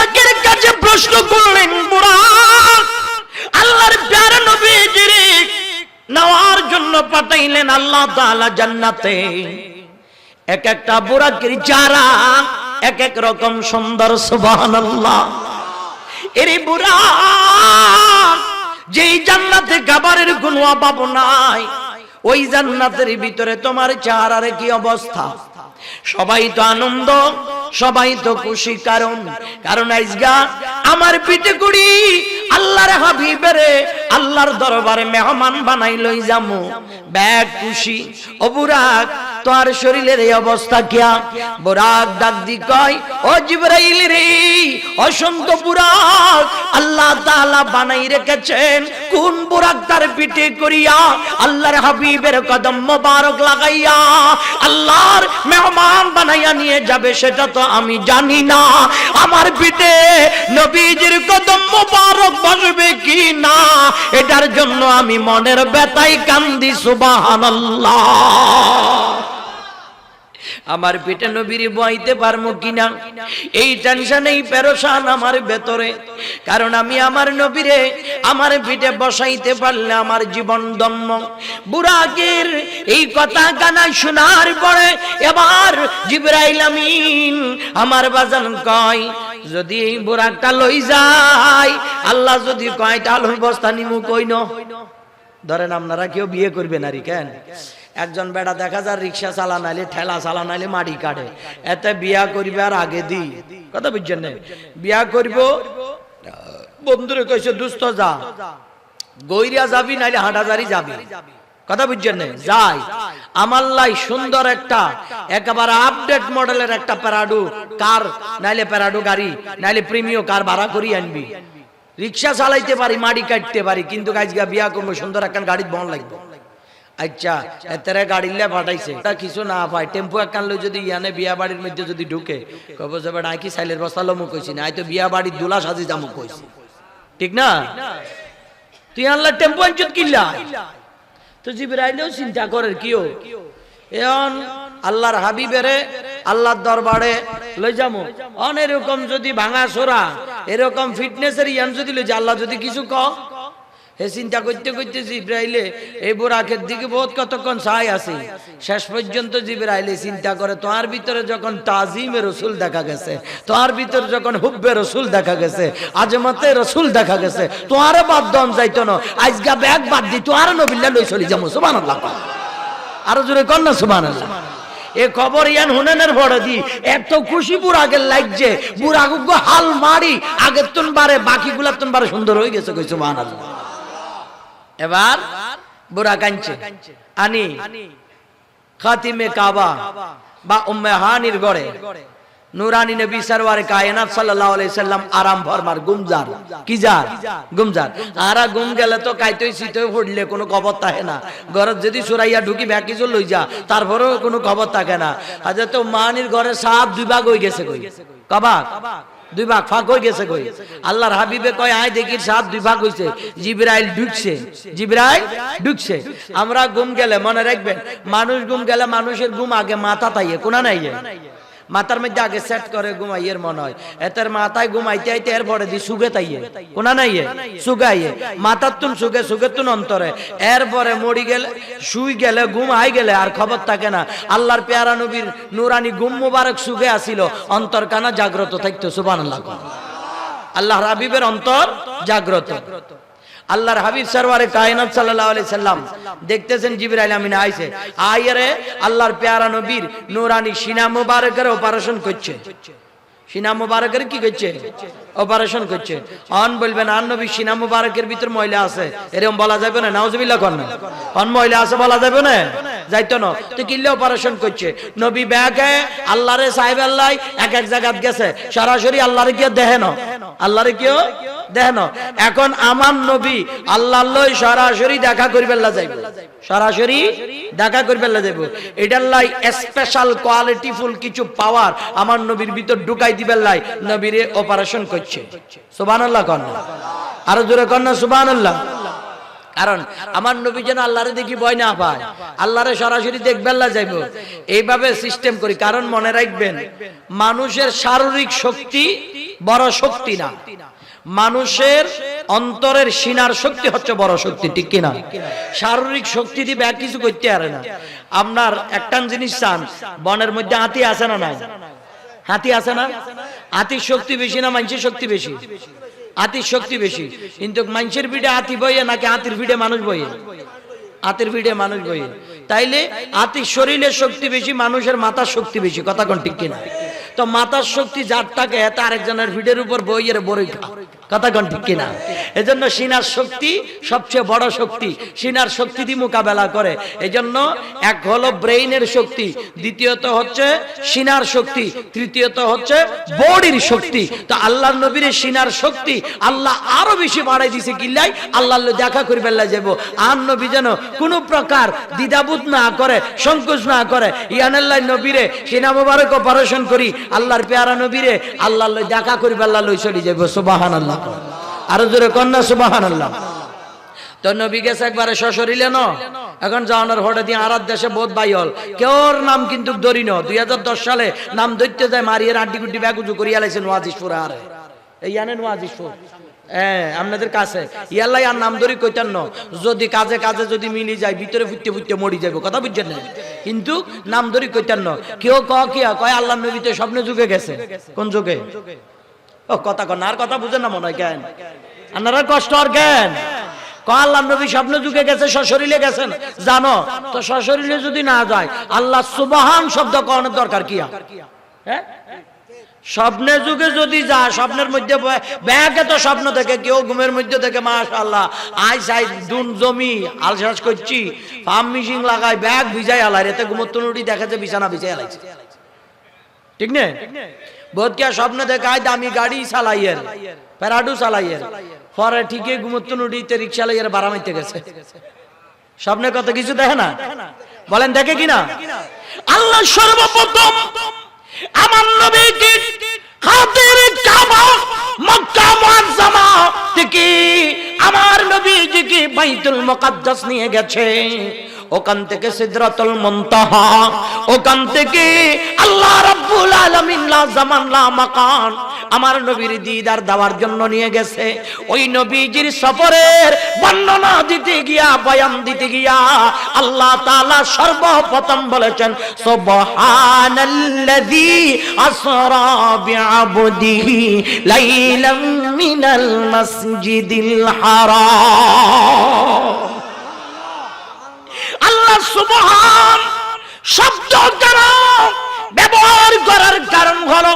বুরাকের কাছে প্রশ্ন করলেন, বুরাক আল্লাহর প্যারা নবীজির নেওয়ার জন্য পাঠাইলেন আল্লাহ তাআলা জান্নাতে। এক একটা বুরাকের যারা এক এক রকম সুন্দর, সুবহানাল্লাহ। এর বুরাক যেই জান্নাতে খাবারের কোনো অভাব নাই, ওই জান্নাতের ভিতরে তোমার চেহারার কি অবস্থা? সবাই তো আনন্দ, সবাই তো খুশি। কারণ আজগা আমার পিঠে করি আল্লাহর হাবিবের আল্লাহর দরবারে মেহমান বানাই লই যামু, ব্যাগ খুশি। ও বুরাক তোর শরীরের এই অবস্থা কিয়া? বুরাক ডাক দি কয়, ও জিবরাইল রে, অসন্ত বুরাক আল্লাহ তাআলা বানাই রেখেছেন কোন বুরাক তার পিঠে করিয়া আল্লাহর হাবিবের কদম মোবারক লাগাইয়া আল্লাহর মেহমান বানাইয়া নিয়ে যাবে সেটা তো আমি জানি না। আমার পিঠে নবীজির কদম মোবারক বসবে কি না এটার জন্য আমি মনের ব্যথায় কান্দি, সুবহানাল্লাহ। আমার পিঠে নবীর বইতে পারবো কিনা এই টেনশন, এই পেরেশান আমার ভেতরে। কারণ আমি আমার নবীরে আমার পিঠে বসাইতে পারলে আমার জীবন ধন্য। বুরাকের এই কথা কানা শোনার পরে এবার জিবরাইল আমিন আমার বাজান কয়, যদি এই বুরাকটা লই যায়, আল্লাহ যদি কয় তাহলে বস্তা নিমু কইন। ধরেন আপনারা কেউ বিয়ে করবেন আর কেন, একজন বেড়া দেখা যায় রিক্সা চালা নাইলে ঠেলা চালা নাইলে মাটি কাটে, এতে বিয়া করিবে আর আগে দি কথা বুঝছেন না? বিয়া করব বন্ধুরে কইছে দুস্থ যা গইরা যাবি নাইলে হাঁটাজারি যাবি, কথা বুঝছেন না? যাই আমার লাই সুন্দর একটা একেবারে আপডেট মডেলের একটা প্যারাডো কার নাইলে প্যারাডো গাড়ি নাইলে প্রিমিয়াম কার ভাড়া করি আনবি। রিক্সা চালাইতে পারি, মাটি কাটতে পারি, কিন্তু আজকে বিয়া করবো সুন্দর একটা গাড়ি বন লাগবে। আচ্ছা এতেরে গাড়িলে পাঠাইছে তা কিছু না পাই, টেম্পো একখান লই যদি ইয়ানে বিয়া বাড়ির মধ্যে যদি ঢুকে কব যে বেটা কি সাইলের বস্তা লমু কইছি না, তো বিয়া বাড়ির দুলা সাজি যামু কইছি, ঠিক না? তুই আনলা টেম্পো আনছত কিল্লা, তো জিবরাইলও চিন্তা করের কিও এখন আল্লাহর হাবিবেরে আল্লাহর দরবারে লই যামু। অনেরকম যদি ভাঙা সোরা এরকম ফিটনেসের ইয়ান যদি লই যা, আল্লাহ যদি কিছু ক হে চিন্তা করতে করতে জিবরাইলে এই বুরাকের দিকে বহুত কতক্ষণ চাই আছে। শেষ পর্যন্ত জিবরাইলে চিন্তা করে, তোমার ভিতরে যখন তাজিমে রসুল দেখা গেছে, তোমার ভিতরে যখন হুব্বে রসুল দেখা গেছে, আজমতে রসুল দেখা গেছে, তোমার বাদ দম যাইতো না, আজকা ব্যাগ বাদ দি তোমার নবিল্লা লই চলি যাবো। সুবহানাল্লাহ, আরো জোরে কর না সুবহানাল্লাহ। এ খবর ইয়ান হুনেনের পরে দি এত খুশি বুরাকের লাগছে, বুরাক হাল মারি আগের তুন বারে বাকিগুলা তুন বারে সুন্দর হয়ে গেছে, কই সুবহানাল্লাহ। এবার বুরাক আনছে, আনি খাতিমে কাবা বা উম্মে হানির গড়ে নুরানি নবী সরওয়ারে কায়নাত সাল্লাল্লাহু আলাইহি সাল্লাম আরাম ফরমার গুমজার কি জার গুমজার আরা গুম গেলে তো কাইতই সিতই পড়লে কোনো খবর থাকে না, ঘরে যদি সুরাইয়া ঢুকি ব্যাগ কিছু লই যা তারপরেও কোনো খবর থাকে না। হযরত উম্মানির ঘরে সাত দুই ভাগ হয়ে গেছে, কই কাবা দুই ভাগ ফাঁক হয়ে গেছে, কই আল্লাহর হাবিবে কয় আয় দেখি সাত দুই ভাগ হইছে, জিবরাইল ঢুকছে, জিবরাইল ঢুকছে। আমরা গুম গেলে মনে রাখবেন, মানুষ গুম গেলে মানুষের ঘুম আগে মাথা তাইয়ে কোনা নাই, মাথার মধ্যে আগে সেট করে ঘুমাইয়ের মনে হয়, এতের মাথায় ঘুমাইতে আইতে এরপরে দি সুগে তাইয়ে কোনা নাই সুগাইয়ে মাথার তুন সুগে সুগে তুন অন্তরে, এরপরে মরি গেলে শুই গেলে ঘুম আই গেলে আর খবর থাকে না। আল্লাহর পেয়ারা নবীর নুরানি ঘুম মুবারক সুগে আসিল, অন্তর কানা জাগ্রত থাকতো। সুবহানাল্লাহ, আল্লাহর হাবিবের অন্তর জাগ্রত। আল্লাহর হাবিব সরওয়ারে কায়নাত সাল্লাল্লাহু আলাইহি সাল্লাম দেখতেছেন জিবরাইল আমিন আইছে, আইরে আল্লাহর প্যারা নবীর নূরানি সিনা মুবারকের অপারেশন করছে। সিনা মুবারকের কি করছে? অপারেশন করছে। অন বলবেন আর নবী সিনা মুবারকের ভিতর ময়লা আছে, এরকম বলা যাবে না, নাউজুবিল্লাহ কোন অন ময়লা আছে বলা যাবে না, যাইতো না তো কিল্লে অপারেশন করছে। নবী ব্যাগে আল্লাহরে সাহেব আল্লাহ এক এক জায়গাত গেছে, সরাসরি আল্লাহরে কি দেখেন, আল্লাহরে কি দেখেন। এখন আমার নবী আল্লাহর লই সরাসরি দেখা করিবেন লা যাইব, সরাসরি দেখা করিবেন লা যাইব। এটার লাই স্পেশাল কোয়ালিটিফুল কিছু পাওয়ার আমার নবীর ভিতর ঢুকাই দিবেন লাই, নবীরে অপারেশন করছে। সুবহানাল্লাহ কোন আরো জোরে কোন না সুবহানাল্লাহ। কারণ আমার নবী যেন আল্লাহরে দেখি ভয় না পায়, আল্লাহরে সরাসরি দেখবেন লা যাইব, এইভাবে সিস্টেম করি। কারণ মনে রাখবেন, মানুষের শারীরিক শক্তি বড় শক্তি না, মানুষের অন্তরের সিনার শক্তি হচ্ছে বড় শক্তি, ঠিক কিনা? শারীরিক শক্তি দিবে এক কিছু করতে পারে না। আপনার একটা জিনিস চান, বনের মধ্যে হাতি আছে না নাই? হাতি আছে না? হাতির শক্তি বেশি না মানুষের শক্তি বেশি? হাতির শক্তি বেশি, কিন্তু মানুষের ভিড়ে হাতি বইয়ে নাকি হাতির ভিড়ে মানুষ বইয়ে? হাতির ভিড়ে মানুষ বইয়ে। তাইলে হাতির শরীরের শক্তি বেশি, মানুষের মাথার শক্তি বেশি, কথা কোন ঠিক কিনা? তো মাথার শক্তি যার থাকে এত আরেকজনের ভিড়ের উপর বইয়ের বড়ই খা, কথা কোন ঠিক কিনা? এজন্য সিনার শক্তি সবচেয়ে বড় শক্তি, সিনার শক্তি দিয়ে মোকাবেলা করে। এজন্য এক হলো ব্রেইনের শক্তি, দ্বিতীয়ত হচ্ছে সিনার শক্তি, তৃতীয়ত হচ্ছে বডির শক্তি। তো আল্লাহর নবীর সিনার শক্তি আল্লাহ আরো বেশি বাড়াই দিছে, কিল্লাই আল্লাহ দেখা করি বেলা যাব। আর নবী যেন কোনো প্রকার দ্বিধাবোধ না করে, সংকোচ না করে, ইয়ানাল্লাহ নবীরে সিনা মোবারক অপারেশন করি, আল্লাহর পেয়ারা নবীরে আল্লাহ দেখা করি বেলা লই চলে যাব। সুবহানাল্লাহ, আরো জোরে কন্যা সুবহানাল্লাহ। তো নবী গেছে একবারে সশরীরে ন, এখন যাওয়ানোর হঠাৎ দিয়ে আর দেশে বোধ বাই হল, কেউর নাম কিন্তু ধরি ন। 2010 সালে নাম ধরতে যায় মারিয়ে আড্ডি গুড্ডি ব্যাগুজু করিয়া লাইছে নোয়াজিশপুরে। আর এই জানেন নোয়াজিশপুর, হ্যাঁ আপনাদের কাছে ইয়াল্লাই আর নাম ধরি কইতেন ন, যদি কাজে কাজে যদি মিলি যায় ভিতরে ফুটতে ফুটতে মরি যাবো, কথা বুঝছেন না? কিন্তু নাম ধরি কইতেন ন। কেউ কয় আল্লাহ নবী তো স্বপ্নে যুগে গেছে। কোন যুগে? ও কথা কন, আর কথা বুঝেন না মনে হয়, কেন আপনারা কষ্ট আর কেন? আল্লাহ নবী স্বপ্ন যুগে গেছে, সশরীরে গেছেন জানো তো? সশরীরে যদি না যায় আল্লাহ সুবহান শব্দ করানোর দরকার কি? হ্যাঁ, স্বপ্নে যুগে যদি যা, স্বপ্নের মধ্যে ব্যাগে তো স্বপ্ন দেখে, কেউ ঘুমের মধ্যে দেখে মাশাআল্লাহ আই সাই দুন জমি আলসাস করছি, ফার্ম মিশিং লাগাই ব্যাগ ভিজাই আলাই, এতে ঘুমোত্তনুটি দেখা যায় বিছানা বিছাই আলাইছে, ঠিক না? বহুত কে স্বপ্ন দেখায় দামি গাড়ি চালাইয়ের, প্যারাডু চালাইয়ের, পরে ঠিকই ঘুমোত্তনুটিতে রিক্সা লাইয়ের বারামাইতে গেছে। স্বপ্নে কত কিছু দেখে না, বলেন দেখে কিনা? আল্লাহ সর্বপ্রথম আমার নবীকে খাতির কাবা মক্কা মুআজ্জামা থেকে আমার নবীজিকে বাইতুল মুকাদ্দাস নিয়ে গেছে। ওখান থেকে সিদরাতুল মুনতাহা, ওখান থেকে আল্লাহ রাব্বুল আলামিন লা জামান লা মাকান আমার নবীর দিদার দেওয়ার জন্য নিয়ে গেছে। ওই নবীজির সফরের বর্ণনা দিতে গিয়া, বয়ান দিতে গিয়া আল্লাহ তাআলা সর্বপ্রথম বলেছেন সুবহানাল্লাযী আসরা বিআবদিহি লাইলাম মিনাল মাসজিদিল হারাম। আল্লাহ সুবহান শব্দ ব্যবহার করার কারণ হলো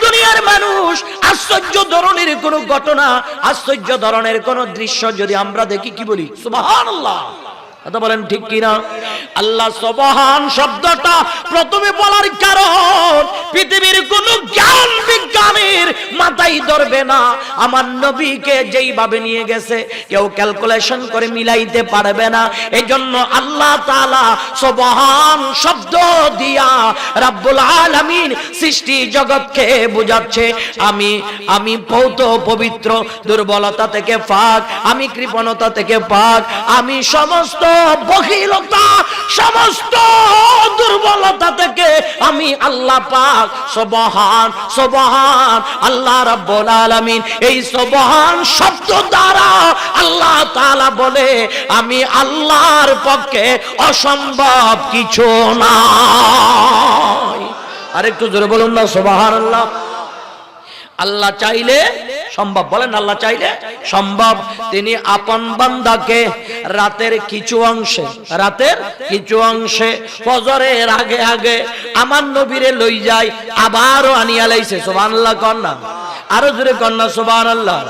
দুনিয়ার মানুষ আশ্চর্য ধরনের কোন ঘটনা, আশ্চর্য ধরনের কোন দৃশ্য যদি আমরা দেখি কি বলি? সুবহানাল্লাহ। কথা বলেন ঠিক কিনা? আল্লাহ সুবহান শব্দটা প্রথমে বলার কারণ পৃথিবীর কোন জ্ঞান বিজ্ঞানীর মাথায় ধরবে না। আমার নবীকে যেইভাবে নিয়ে গেছে কেউ ক্যালকুলেশন করে মিলাইতে পারবে না। এজন্য আল্লাহ তাআলা সুবহান শব্দ দিয়া রাব্বুল আলামিন সৃষ্টি জগৎকে বোঝাচ্ছে আমি পৌত পবিত্র, দুর্বলতা থেকে পাক, আমি কৃপণতা থেকে পাক, আমি সমস্ত বখিলতা, সমস্ত দুর্বলতা থেকে আমি আল্লাহ পাক। সুবহান সুবহান আল্লাহ রাব্বুল আলামিন এই সুবহান শব্দ দ্বারা আল্লাহ তাআলা বলে আমি আল্লাহর পক্ষে অসম্ভব কিছু নাই। আরেকটু জোরে বলুন না সুবহানাল্লাহ। আল্লাহ চাইলে সম্ভব, বলেন আল্লাহ চাইলে সম্ভব। তিনি আপন বান্দাকে রাতের কিছু অংশে ফজরের আগে আগে আমার নবীরে লই যায়, আবারও আনিয়া লাইছে। সুবহানাল্লাহ কন্যা, আরো জোরে কন্যা সুবহানাল্লাহ।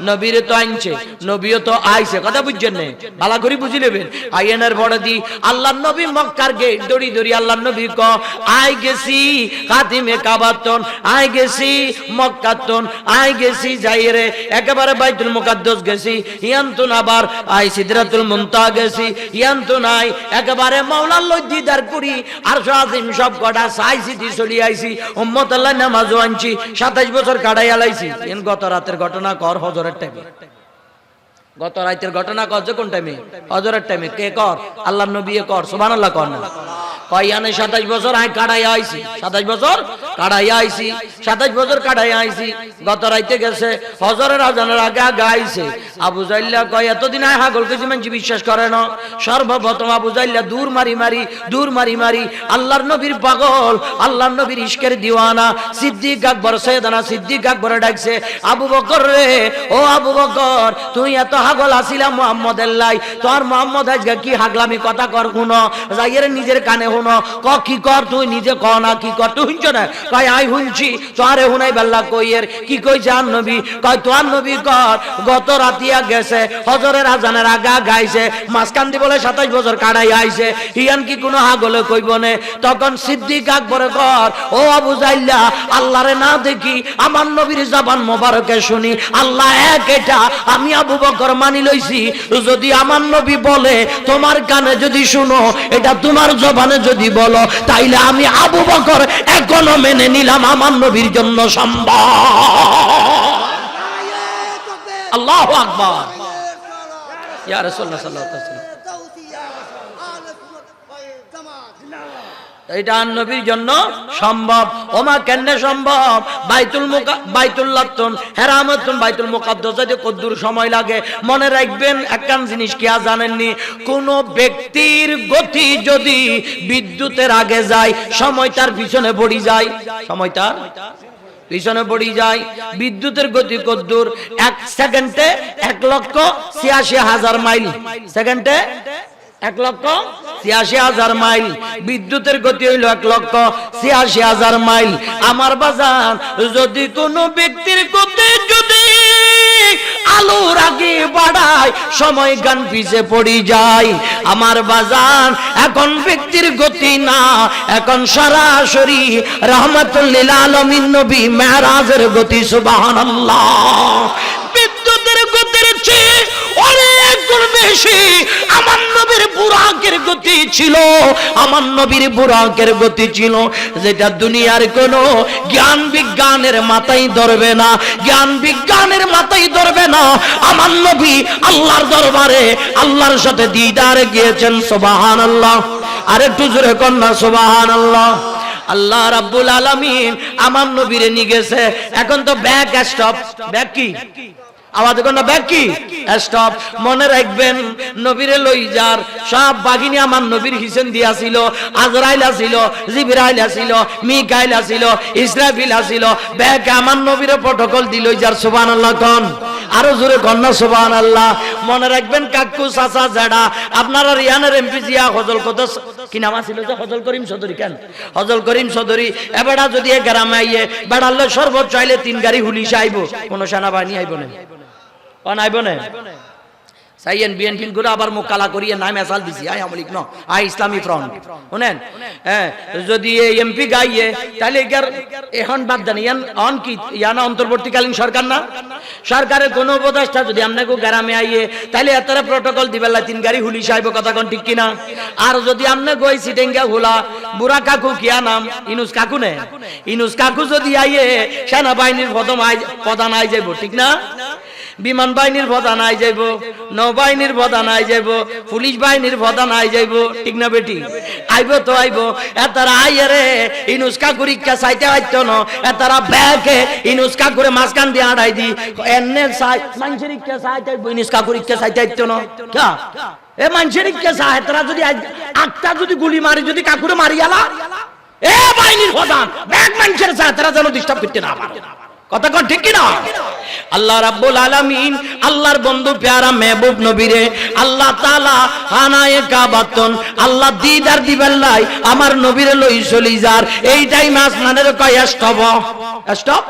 নবীরে তো আনছে, নবীও তো আইছে, কথা বুঝছেন না? ভালো করে বুঝি নেবেন। আইনের বড় দি আল্লাহ নবী মক্কার গেট দড়ি দড়ি আল্লাহ নবী ক আই গেছি খাতিমে কাবাতন, আই গেছি মক্কাতন, আই গেছি যাইরে একেবারে বাইতুল মুকাদ্দাস গেছি, ইয়ান্তন আবার আই সিদরাতুল মুনতাহা গেছি, ইয়ান্তন আই একেবারে মাওলার লজ্জিদার করি আরশ আজিম সব কটা চাইছি দি চলি আইছি, উম্মত আল্লাহ নামাজও আনছি, 27 বছর কাটাইয়া লাইছি। গত রাতের ঘটনা কর হজরের টাইমে গত রাতের ঘটনা কর যে কোন টাইমে? হজরের টাইমে। কে কর? আল্লাহর নবী কর। সুবহানাল্লাহ কর না। কয়ানে 27 বছর আই কাটাইয়া আইছি, 27 বছর কাটাইয়া আইছি, 27 বছর কাটাইয়া আইছি। গত রাইতে গেছে হজরের আজানের আগে আগে আইছে। আবু জাইল্লা কয় এতদিন আয় হাগল কিছু মানুষ বিশ্বাস করে না। সর্বপ্রথম আবু জাইল্লা দূর মারি মারি আল্লাহর নবীর পাগল, আল্লাহর নবীর ইশকের দিওয়ানা সিদ্দিক আকবর, সৈয়দনা সিদ্দিক আকবর ডাকছে, আবু বকর রে, ও আবু বকর, তুই এত হাগল আসিলা মুহাম্মদের লাই, তোর মুহাম্মদ আজকে কি হাগলামি কথা কর শুনো, যাইয়ের নিজের কানে শুনো, ক কি কর তুই নিজে ক না কি কর, তুই শুনছ না? কয় আই শুনছি, তোরে হুনাই বেল্লা কইয়ের কি কইছে আর নবী? কয় তোর নবী কর গত রাতিয়া গেছে হজরের আজানের আগা গাইছে, মাঝখান দি বলে 27 বছর কাটাই আইছে, হিয়ান কি কোনো হাগলে কইব নে? তখন সিদ্দিক আকবর কর, ও আবু জাইল্লা, আল্লাহরে না দেখি আমার নবীর জবান মোবারকে শুনি আল্লাহ এক, এটা আমি আবু বকর মানি লইছি। যদি আমার নবী বলে তোমার কানে যদি শুনো, এটা তোমার জবানে যদি বলো, তাইলে আমি আবু বকর এখনো মেনে নিলাম আমার নবীর জন্য সম্ভব। আল্লাহু আকবার। ইয়া রাসূলুল্লাহ সাল্লাল্লাহু আলাইহি ওয়াসাল্লাম, এটা নবীর জন্য সম্ভব। ওমা কেন সম্ভব? বাইতুল্লাহতুন হেরামতুন বাইতুল মুকাদ্দাসে কদ্দুর সময় লাগে। মনে রাখবেন একখান জিনিস কি জানেননি? কোন ব্যক্তির গতি যদি বিদ্যুতের আগে যায়, সময় তার পিছনে পড়ে যায়, সময় তার পিছনে পড়ে যায়। বিদ্যুতের গতি কদ্দুর? 1 সেকেন্ডে 1,86,000 মাইল, সেকেন্ডে 1,86,000 মাইল। বিদ্যুতের গতি হইল 1,86,000 মাইল। আমার বাজান, যদি কোনো ব্যক্তির গতি যদি আলোর আগে বাড়ায়, সময় গান পিছে পড়ে যায়। আমার বাজান, এখন ব্যক্তির গতি না, এখন সরাসরি রাহমাতুল লিল আলামিন নবী মেরাজের গতি। সুবহানাল্লাহ। বিদ্যুতের গতির চেয়ে অনেক গুণ বেশি আমার নবীর বুরাকের গতি ছিল, আমার নবীর বুরাকের গতি ছিল, যেটা দুনিয়ার কোন জ্ঞান বিজ্ঞানের মাথায় ধরবে না, জ্ঞান বিজ্ঞানের মাথায় ধরবে না। আমার নবী আল্লাহর দরবারে আল্লাহর সাথে দিদারে গিয়েছেন। সুবহানাল্লাহ। আর একটু জোরে কন্যা সুবহানাল্লাহ। আল্লাহ রাব্বুল আলামিন আমার নবীরে নিয়ে গেছে। এখন তো ব্যাক স্টপ, ব্যাক কি আওয়াজ কোন ব্যাক কি স্টপ। মনে রাখবেন, নবীরে লই যার সব বাগিনী আমার নবীর হিসেন দিয়াছিল। আজরাইল আছিল, জিবরাইল আছিল, মিকাইল আছিল, ইসরাফিল আছিল। ব্যাক আমার নবীরে প্রটোকল দিল যার। সুবহানাল্লাহ কোন, আরো জোরে কন্যা সুবহানাল্লাহ। মনে রাখবেন, কাকু চাচা জেডা আপনারা রিয়ানের এমপি জিয়া হজল কত কি নাম আছিল যে হজল করিম চৌধুরী, কেন হজল করিম চৌধুরী এবেড়া যদি গ্রামে আইয়ে বেড়ালে সর্বোচ্চ চাইলে 3 গাড়ি হুলিশ আইব, কোন সেনাবাহিনী আইব না, আইব না। সাইয়েন বিএনপি করে আবার মুখ কালা করিয়ে নাম এসাল দিছি, আই আমলিক ন আই ইসলামী ফ্রন্ট। শুনেন, হ্যাঁ, যদি এমপি গাইয়ে তাহলে এখন বাদ দেন, ইয়ান অন কি ইয়ানা অন্তর্বর্তীকালীন সরকার না? সরকারের কোন উপদেষ্টা যদি আপনাকে গ্রামে আইয়ে তাহলে এতটা প্রটোকল দিবেলা 3 গাড়ি হুলিশ আইব, কথা কোন ঠিক কিনা? আর যদি আপনি গই সিটেঙ্গা হুলা বুড়া কাকু কিয়া নাম ইনুস কাকু নে, ইনুস কাকু যদি আইয়ে সেনাবাহিনীর প্রধান আই যাইব, ঠিক না? বিমান বাহিনীর প্রধান আই যাইব, নৌবাহিনীর প্রধান আই যাইব, পুলিশ বাহিনীর প্রধান আই যাইব, ঠিক না বেটি? আইব তো আইব। এতারা আইয়ারে ইনুস কাকুর ইচ্ছা চাইতে হইতো না, এতারা ব্যাকে ইনুস কাকুরে মাঝখান দিয়ে আড়াই দি এনে চাই মানুষের ইচ্ছা চাইতে ইনুস কাকুর ইচ্ছা চাইতে হইতো না। এ মানুষের ইচ্ছা চাই, এতারা যদি আটটা যদি গুলি মারি যদি কাকুরে মারি আলা, এ বাহিনীর প্রধান ব্যাক মানুষের চাই, এতারা যেন ডিস্টার্ব করতে না পারে, কথা কোন ঠিক কিনা? আল্লাহ রাব্বুল আলামিন আল্লাহর বন্ধু প্যারা মেহবুব নবীরে আল্লাহ তাআলা হানায়ে কাবাতন আল্লাহ দিদার দিবেল্লাই আমার নবীরে লই চলি যার। এই টাইম আসমানের কয় স্টপ, স্টপ,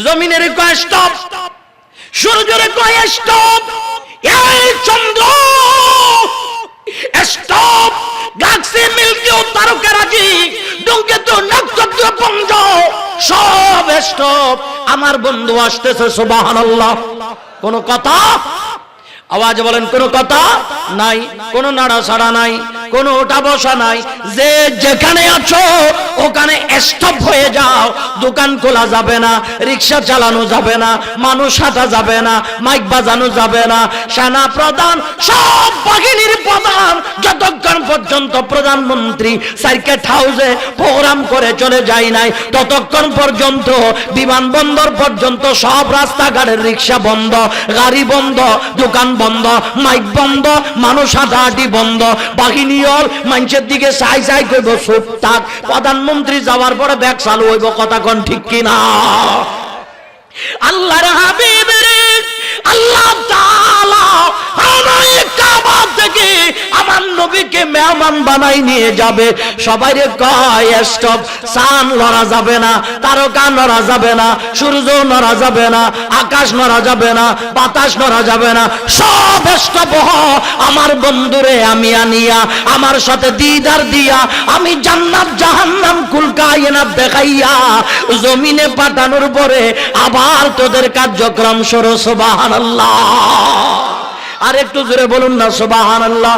জমিনের কয় স্টপ, সূর্যের কয় স্টপ, এই চন্দ্র স্টপ, গ্যালাক্সি মিল্কি ও তারকারাজি ডুঙ্গে তো নক্ষত্র পুঞ্জ সব স্টপ। আমার বন্ধু আসতেছে। সুবহানাল্লাহ। কোন কথা? আওয়াজ বলেন, কোন কথা নাই, কোন নাড়াচাড়া নাই, কোনো ওঠা বসা নাই, যে যেখানে আছো ওখানে স্টপ হয়ে যাও। দোকান খোলা যাবে না, রিক্সা চালানো যাবে না, মানুষ হাঁটা যাবে না, মাইক বাজানো যাবে না। সেনা প্রধান, সব বাহিনীর প্রধান যতক্ষণ পর্যন্ত প্রধানমন্ত্রী সার্কিট হাউসে প্রোগ্রাম করে চলে যায় নাই, ততক্ষণ পর্যন্ত বিমানবন্দর পর্যন্ত সব রাস্তাঘাটের রিক্সা বন্ধ, গাড়ি বন্ধ, দোকান বন্ধ, মাইক বন্ধ, মানুষ হাঁটাহাঁটি বন্ধ। বাহিনীর মানুষের দিকে চাই চাই করব, চুপ থাক। প্রধানমন্ত্রী যাওয়ার পরে ব্যাগ চালু হইব, কথা কোন ঠিক কিনা? আল্লাহর হাবিব আল্লাহ তাআলা কাবা থেকে আমার নবীকে মেহমান বানাই নিয়ে যাবে। সবাই কয় স্টপ, চাঁদ লড়া যাবে না, তারকা নড়া যাবে না, সূর্য নড়া যাবে না, আকাশ নড়া যাবে না, বাতাস নড়া যাবে না, সব স্টপ। আমার বন্ধুরে আমি আনিয়া আমার সাথে দিদার দিয়া আমি জান্নাত জাহান্নাম কুল কায়নাত দেখাইয়া জমিনে পাঠানোর পরে আবার তোদের কার্যক্রম শুরু। সুবহানাল্লাহ। আর একটু জোরে বলুন না সুবহানাল্লাহ।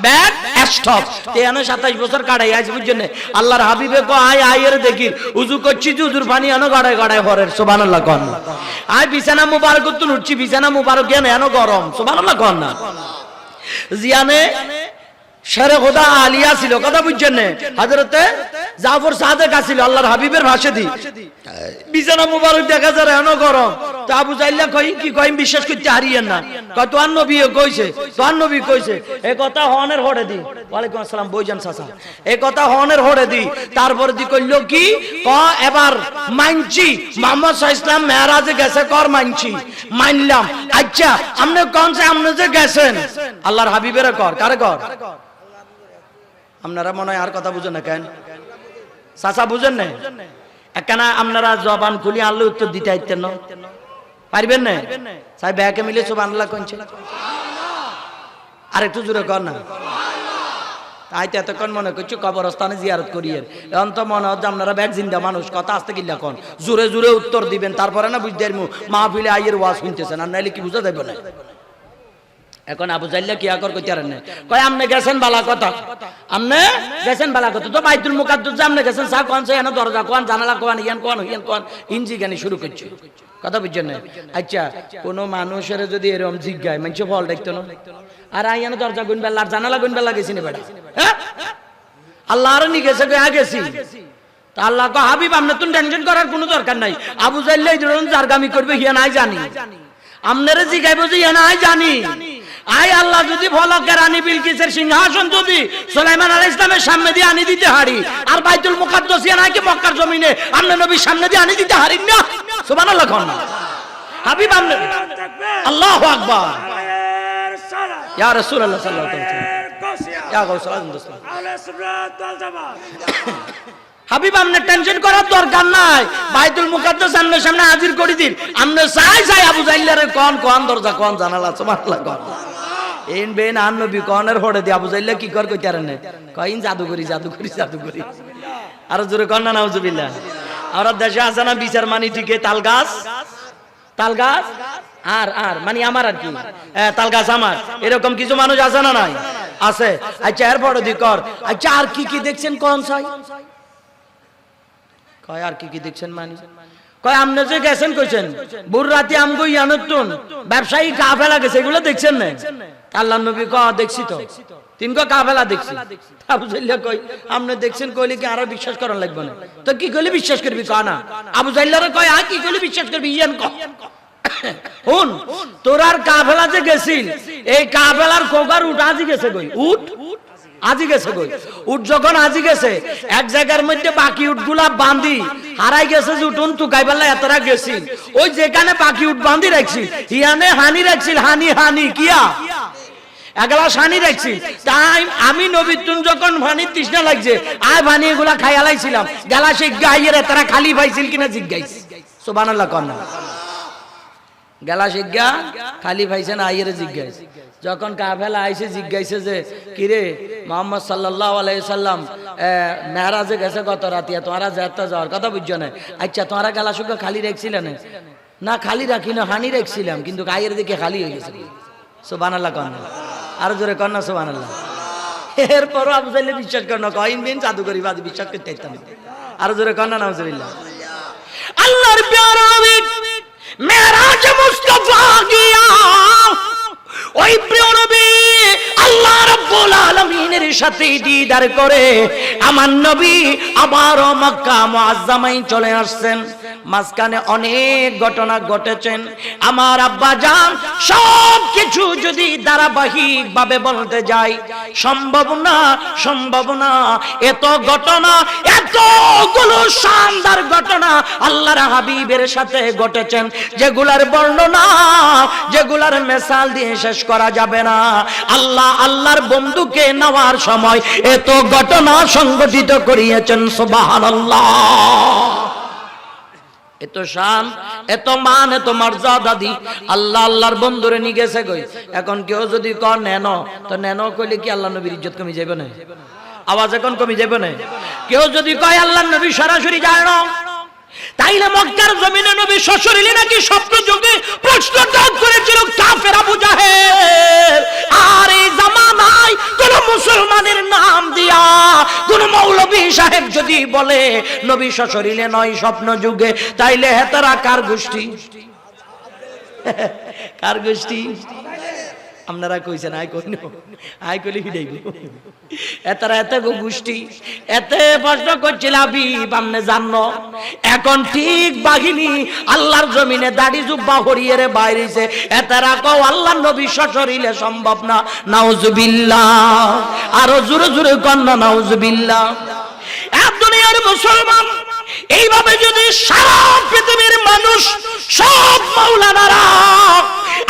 Back stop. 27 বছর কাটাই আজ বুঝছেন আল্লাহর হাবিবে কো আয় আয়ের দেখি উযু করছি, উযুর পানি আনো গাড়ায় গাড়ায় ভরের। সুবহানাল্লাহ কোন না। আয় বিছানা মুবারক তুল উঠছি, বিছানা মুবারক কেন এনো গরম। সুবহানাল্লাহ কোন না। জিয়ানে শেরে খোদা আলিয়া ছিল, কথা বুঝছেন না? হযরতে জাফর সাদেক আছিল আল্লাহর হাবিবের ভাষে দি। বিছানা মুবারক দেখা যায় এনো গরম। তো আবু জাইল্লা কই কি কই বিশ্বাস করতে হারিয়েন না। কয় তোর নবী কইছে, তোর নবী কইছে। এই কথা হনের হড়ে দি। ওয়ালাইকুম আসসালাম বইজান চাচা। এই কথা হনের হড়ে দি। তারপর দি কইলো কি ক এবার মানছি মুহাম্মদ সাল্লাল্লাহু আলাইহি ওয়াসাল্লাম মেরাজে গেছে, কর মানছি, মানলাম। আচ্ছা আপনি কোন যে আপনি যে গেছেন আল্লাহর হাবিবের কর, কারে কর? আপনারা মনে হয় আর কথা বুঝেন না কেন? চাচা বুঝেন না? একখানা আপনারা জবান খুলি আল্লাহ উত্তর দিতে আইতেন না, পারবেন না? চাই ব্যাকে মিলে সুবহানাল্লাহ কইছে। আর একটু জোরে কর না। আইতে এতক্ষণ মনে করছি কবরস্থানে জিয়ারত করিয়েন, এখন তো মনে হচ্ছে আপনারা ব্যাগ জিন্দা মানুষ, কথা আসতে কিল্লা কন জোরে জোরে উত্তর দিবেন, তারপরে না বুঝতে মাহফিলে আইয়ের ওয়াজ শুনতেছেন, আর নাইলে কি বুঝা দেবে না? এখন আবু জাইল্লা কি আকর কইতে পারেন না, কয় আপনি গেছেন বালা কথা, আপনি গেছেন বালা কথা, তো বাইতুল মুকাদ্দাস আপনি গেছেন, সা কোন সে এনে দরজা কোন জানালা কোন ইয়ান কোন হিয়ান কোন ইঞ্জি গানি শুরু করছে, কথা বুঝছেন না? আচ্ছা কোন মানুষের যদি এরকম জিজ্ঞায় মানুষ ফল দেখতো না, আর আইয়ানো দরজা গুন বেলা জানালা গুন বেলা গেছিনি বেটা, হ্যাঁ আল্লাহর নি গেছে গে গেছি, তা আল্লাহ কো হাবিব আপনি তো টেনশন করার কোনো দরকার নাই, আবু জাইল্লা এই ধরনের জারগামি করবে হিয়া নাই জানি, আপনারা জিগাইবো যে হিয়া নাই জানি। আই আল্লাহ যদি ফলকের রানী বিলকিসের সিংহাসন যদি সুলাইমান আলাইহিস সালামের সামনে দিয়ে আনি দিতে হারি, আর বাইতুল মুকাদ্দাস নাকি মক্কার জমিনে আপনি নবীর সামনে দিয়ে আনি দিতে হারিন না, সুবহানাল্লাহ কোন না হাবিব আপনি আল্লাহু আকবার ইয়া রাসূলুল্লাহ সাল্লাল্লাহু আলাইহি ওয়াসাল্লাম ইয়া গাউসুল আযম দোস্ত আহলে সুন্নাত ওয়াল জামাত। হাবিব আপনি টেনশন করার দরকার নাই, বাইতুল মুকাদ্দাস আপনার সামনে হাজির করে দিন, আপনি চাই চাই আবু জাইল্লারে কোন কোন দরজা কোন জানালা সুবহানাল্লাহ কোন এন বেন আন নবী কোনের হড়ে দি আবু জাইল্লা কি কর কইতারে না, কইন জাদুকরি জাদুকরি জাদুকরি, আর জোরে কোন না নাউজুবিল্লাহ। আর দেশে আছে না বিচার মানি ঠিকই তাল গাছ, তাল গাছ আর আর মানে আমার আর কি তাল গাছ আমার, এরকম কিছু মানুষ আছে না নাই? আছে। আচ্ছা এর বড় দি কর, আচ্ছা আর কি কি দেখছেন কোন চাই, কয় আর কি কি দেখছেন মানে, কয় আপনি যে গেছেন কইছেন বুর রাতে আমগো ইয়ানতুন ব্যবসায়ী কাফেলা গেছে, এগুলো দেখছেন না? আল্লাহর নবী কয় দেখছি তো, তিনকো কাফেলা দেখছি। আবু জাইল্লা কই আপনি দেখছেন কইলে কি আরো বিশ্বাস করা লাগবে না, তো কি কইলে বিশ্বাস করবি কয় না? আবু জাইল্লারে কয় আ কি কইলে বিশ্বাস করবি ইয়ান ক হুন তোরার কাফেলা যে গেছিল এই কাফেলার কোগার উঠ আজি গেছে কই, উঠ আজি গেছে কই, উঠ যখন আজি গেছে এক জায়গার মধ্যে বাকি উঠগুলা বাঁধি হারাই গেছে যে উঠুন তুকাইবেলা এতরা গেছিল, ওই যেখানে বাকি উঠ বাঁধি রাখছিল হিয়ানে হানি রাখছিল, হানি হানি কিয়া একলা সানি রাখছি, তাই আমি নবীতুন যখন ভানির তৃষ্ণা লাগছে আয় ভানি এগুলা খাই আলাইছিলাম, গেলা সেই গাইয়ের তারা খালি পাইছিল কিনা জিজ্ঞাইছি, সুবহানাল্লাহ কোন না? গেলা শিগা খালি পাইছে না আইয়ের জিজ্ঞাইছে, যখন কাফেলা আইছে জিজ্ঞাইছে যে কিরে মুহাম্মদ সাল্লাল্লাহু আলাইহি সাল্লাম মেরাজে গেছে গত রাতে, তোমরা যেতে যাওয়ার কথা বুঝছো না? আচ্ছা তোমরা গেলা শিগা খালি রাখছিলেন না? খালি রাখি না হানি রাখছিলাম, কিন্তু আইয়ের দিকে খালি হয়ে গেছে, সুবহানাল্লাহ কোন না? আর জোরে কোন না সুবহানাল্লাহ। এরপর আবু জাহেল বিশ্বাস করে না, কয়েন দিন জাদুকরি বাদ বিশ্বাস করতে চাইতাম। আর জোরে কন্যা নাউজুবিল্লাহ। আল্লাহর প্যারা নবী মেরাজে মুস্তাফা গিয়া, ওই প্রিয় নবী আল্লাহ রাব্বুল আলামিনের সাথে দিদার করে আমার নবী আবার মক্কা মুআজ্জামায় চলে আসছেন। মাঝখানে অনেক ঘটনা ঘটেছেন। আমার আব্বা জান সব কিছু যদি ধারাবাহিক ভাবে বলতে যাই সম্ভব না। এত ঘটনা, এতগুলো শানদার ঘটনা আল্লাহর হাবিবের সাথে ঘটেছেন, যেগুলার বর্ণনা, যেগুলার মিসাল দিয়ে শেষ করা যাবে না। আল্লাহর বন্ধুকে নেওয়ার সময় এত ঘটনা সংগঠিত করিয়েছেন। সুবহানাল্লাহ। এত শান, এত মান, এত মর্যাদা দি আল্লাহর বন্ধুরে নিয়ে গেছে কই। এখন কেউ যদি কর নেন, তো নেন কইলে কি আল্লাহ নবীর ইজ্জত কমে যাবে না? আওয়াজ এখন কমে যাবে না? কেউ যদি কয় আল্লাহর নবী সরাসরি যায় না, তাইলে মক্কার জমিনে নবী সশরীরে নাকি স্বপ্ন যোগে প্রশ্নটা করেছিল কাফের আবু জাহেল। আর এই জামানায় কোন মুসলমানের নাম দিয়া কোন মৌলভী সাহেব যদি বলে নবী সশরীরে নয় স্বপ্ন যুগে, তাইলে হেতারা কার গোষ্ঠী? কার গোষ্ঠী? আপনারা কইছেন আই কইন, আই কইলে হিডাইব। এতারা এত গোষ্ঠী, এতে প্রশ্ন করছিল হাবিব আপনি জানো। এখন ঠিক বাহিনী আল্লাহর জমিনে দাড়ি জুব্বা হরিয়ে রে বাইরেছে। এতারা কও আল্লাহর নবী সশরীরে সম্ভব না। নাউজুবিল্লাহ। আরো জোরে জোরে কন্না নাউজুবিল্লাহ। এক দুনিয়ার মুসলমান এইভাবে যদি সারা পৃথিবীর মানুষ সব মাওলানারা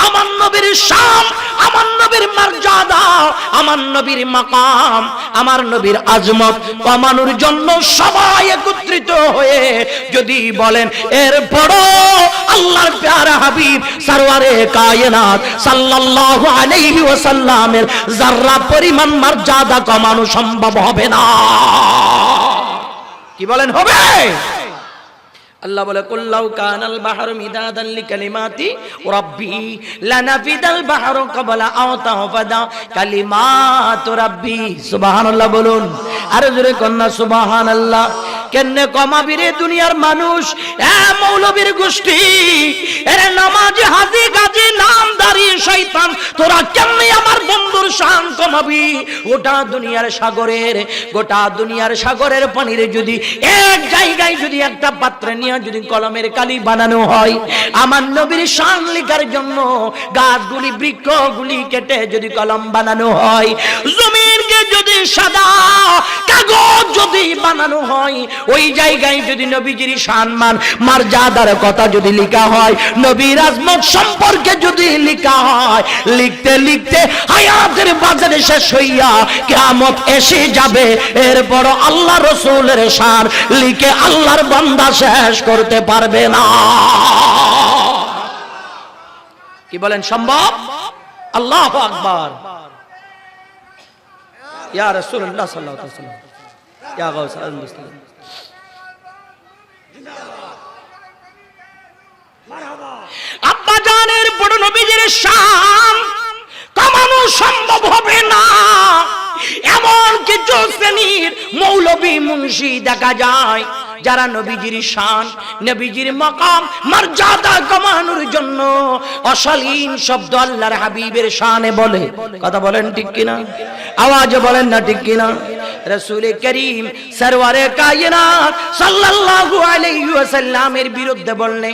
আমার নবীর শান, আমার নবীর মর্যাদা, আমার নবীর মাকাম, আমার নবীর আজমত কমানোর জন্য সবাই একত্রিত হয়ে যদি বলেন, এরপর আল্লাহর প্যারা হাবিব সরওয়ারে কায়নাত সাল্লাল্লাহু আলাইহি ওয়াসাল্লামের যারা পরিমাণ মর্যাদা কমানো সম্ভব হবে না। কি বলেন হবে? আল্লাহ বলে কুল্লাউ কানাল বাহরু মিদাদান লিকালিমাতি রাব্বি লানাফিদাল বাহরু ক্বাবলা আও তাহফাদা কালিমাতু রাব্বি। সুবহানাল্লাহ বলুন। আর জোরে কন্না সুবহানাল্লাহ। কেনে কমাবি রে দুনিয়ার মানুষ? এ মৌলবীর গোষ্ঠী, এরে নামাজি হাজি গাজী নামদারি শয়তান, তোরা কেমনে আমার বন্ধুর শান কমাবি? গোটা দুনিয়ার সাগরের পানির যদি এক জায়গায় যদি একটা পাত্রে নিয়ে যদি কলমের কালি বানানো হয়, আমার নবীর শান লেখার জন্য গাছগুলি বৃক্ষগুলি কেটে যদি কলম বানানো হয়, জমিনকে যদি সাদা কাগজ যদি বানানো হয়, ওই জায়গায় যদি নবীজির সম্মান মর্যাদার কথা যদি লেখা হয়, নবীর আজমত সম্পর্কে যদি লেখা হয়, লিখতে লিখতে হায়াতের বাজারে শেষ হইয়া কিয়ামত এসে যাবে। এরপর আল্লাহ রাসূলের শান লিখে আল্লাহর বান্দা শেষ করতে পারবে না। কি বলেন সম্ভব? আল্লাহু আকবার। ইয়া রাসূলুল্লাহ সাল্লাল্লাহু আলাইহি ওয়াসাল্লাম, ইয়া গাউসুল মুসলিম। আব্বা জানের বড় নবীজির শান কমানো সম্ভব হবে না। এমন কিছু শ্রেণীর মৌলবী মুন্সি দেখা যায় যারা নবীজির শান, নবীজির মাকাম মর্যাদা কমানোর জন্য অশালীন শব্দ আল্লাহর হাবিবের শানে বলে। কথা বলেন ঠিক কিনা? আওয়াজে বলেন না ঠিক কিনা? রাসূল করিম সরওয়ারে কায়নাত সাল্লাল্লাহু আলাইহি ওয়াসাল্লামের বিরুদ্ধে বললে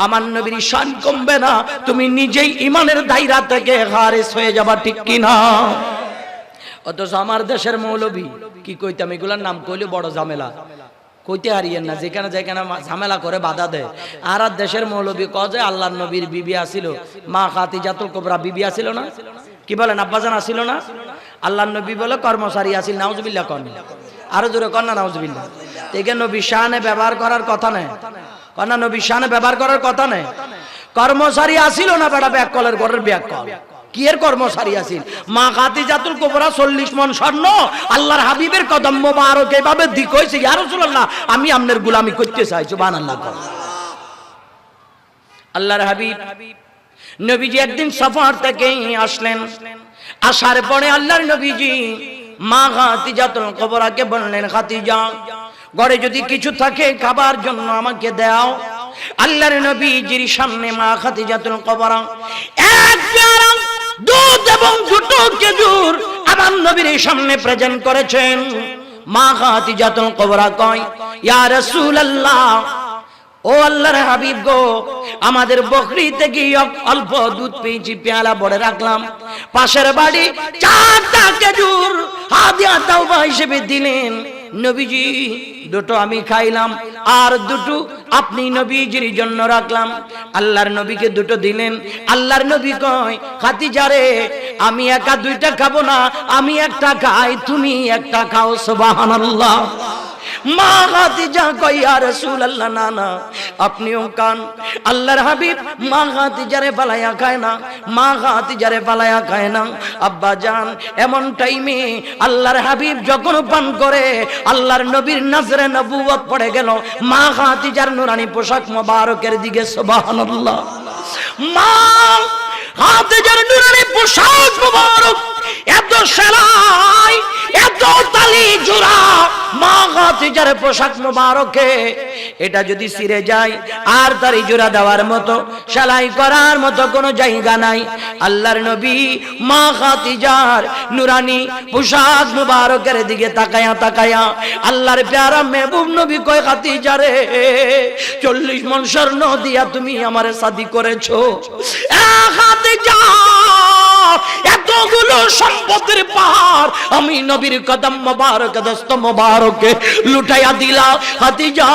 আমার নবীর শান কমবে না, তুমি নিজেই ঈমানের দায়রা থেকে খারিজ হয়ে যাবা। ঠিক কিনা? অথচ আমার দেশের মৌলবী কি কইতাম, এগুলার নাম কইলে বড় ঝামেলা, কইতে হারিয়েন না। যেখানে যেখানে ঝামেলা করে বাধা দেয়। আর দেশের মৌলবী কয় যে আল্লাহর নবীর বিবি আসিল, মা খাদিজাতুল কুবরা বিবি আসিল না? কি বলেন আব্বাজান আসিল না? আল্লাহর নবী বলে কর্মচারী আসিল। নাউজুবিল্লাহ কন, আরো জোরে কন না নাউজুবিল্লাহ। এখানে নবী শানে ব্যবহার করার কথা নেই, কন্যা নবী শানে ব্যবহার করার কথা নেই। কর্মচারী আসিল না বেড়া ব্যাক কলের ঘরের ব্যাক কল। কি এর কর্মচারী আসিল? মা খাদিজাতুল কুবরা 40 মণ স্বর্ণ আল্লাহর হাবিবের কদম মোবারক এভাবে দিক হইছে, ইয়া রাসূলুল্লাহ আমি আপনার গোলামি করতে চাই। সুবহানাল্লাহ। আল্লাহর হাবিব নবীজি একদিন সফর থেকে আসলেন। আসার পরে আল্লাহর নবীজি মা খাদিজাতুল কুবরাকে বললেন, খাদিজা, ঘরে যদি কিছু থাকে খাবার জন্য আমাকে দাও। আল্লাহর নবীজির সামনে মা খাদিজাতুল কুবরা এক পেয়ালা দুধ এবং দুটো খেজুর আমার নবীর সামনে প্রেজেন্ট করেছেন। মা খাদিজাতুল কুবরা কয়, ইয়া রাসূলুল্লাহ, ও আল্লাহর হাবিব গো, আমাদের বকরি থেকে অল্প দুধ পেয়েছি, পেয়ালা ভরে রাখলাম। পাশের বাড়ি 4টা খেজুর হাদিয়া তাওবা হিসেবে দিলেন। নবীজি, দুটো আমি খাইলাম আর দুটো আপনি নবীজির জন্য রাখলাম। আল্লাহর নবীকে দুটো দিলেন। আল্লাহর নবী কয়, খাদিজা রে, আমি একা 2টা খাবো না, আমি একটা খাই, তুমি একটা খাও। সুবহানাল্লাহ। মা খাদিজা কয়, ইয়া রাসূলুল্লাহ, না না, আপনিও খান। আল্লাহর হাবিব মা খাদিজারে পালায়া খায় না, মা খাদিজারে পালায়া খায় না। আব্বা জান, এমন টাইমে আল্লাহর হাবিব যখন পান করে আল্লাহর নবীর নজরে নবুয়ত পড়ে গেল মা খাদিজার নুরানি পোশাক মোবারকের দিকে। সুবহানাল্লাহ। মা খাদিজার নুরানি পোশাক মোবারক, এত সেলাই, এত তালি জোড়া মা খাদিজার পোশাক মোবারকে, এটা যদি ছিঁড়ে যায় আর তারি জোড়া দেওয়ার মতো, সেলাই করার মতো কোনো জায়গা নাই। আল্লাহর নবী মা খাদিজার নুরানি পোশাক মোবারকের দিকে তাকায়া তাকায়া আল্লাহর প্যারা মেহবুব নবী কয়, খাদিজা রে, 40 মণ স্বর্ণ দিয়া তুমি আমারে শাদী করেছো। খাদিজা, এতগুলো সম্পদের পাহাড় আমি নবীর কদম মোবারক, দস্ত মোবারকে লুটাইয়া দিলা। খাদিজা,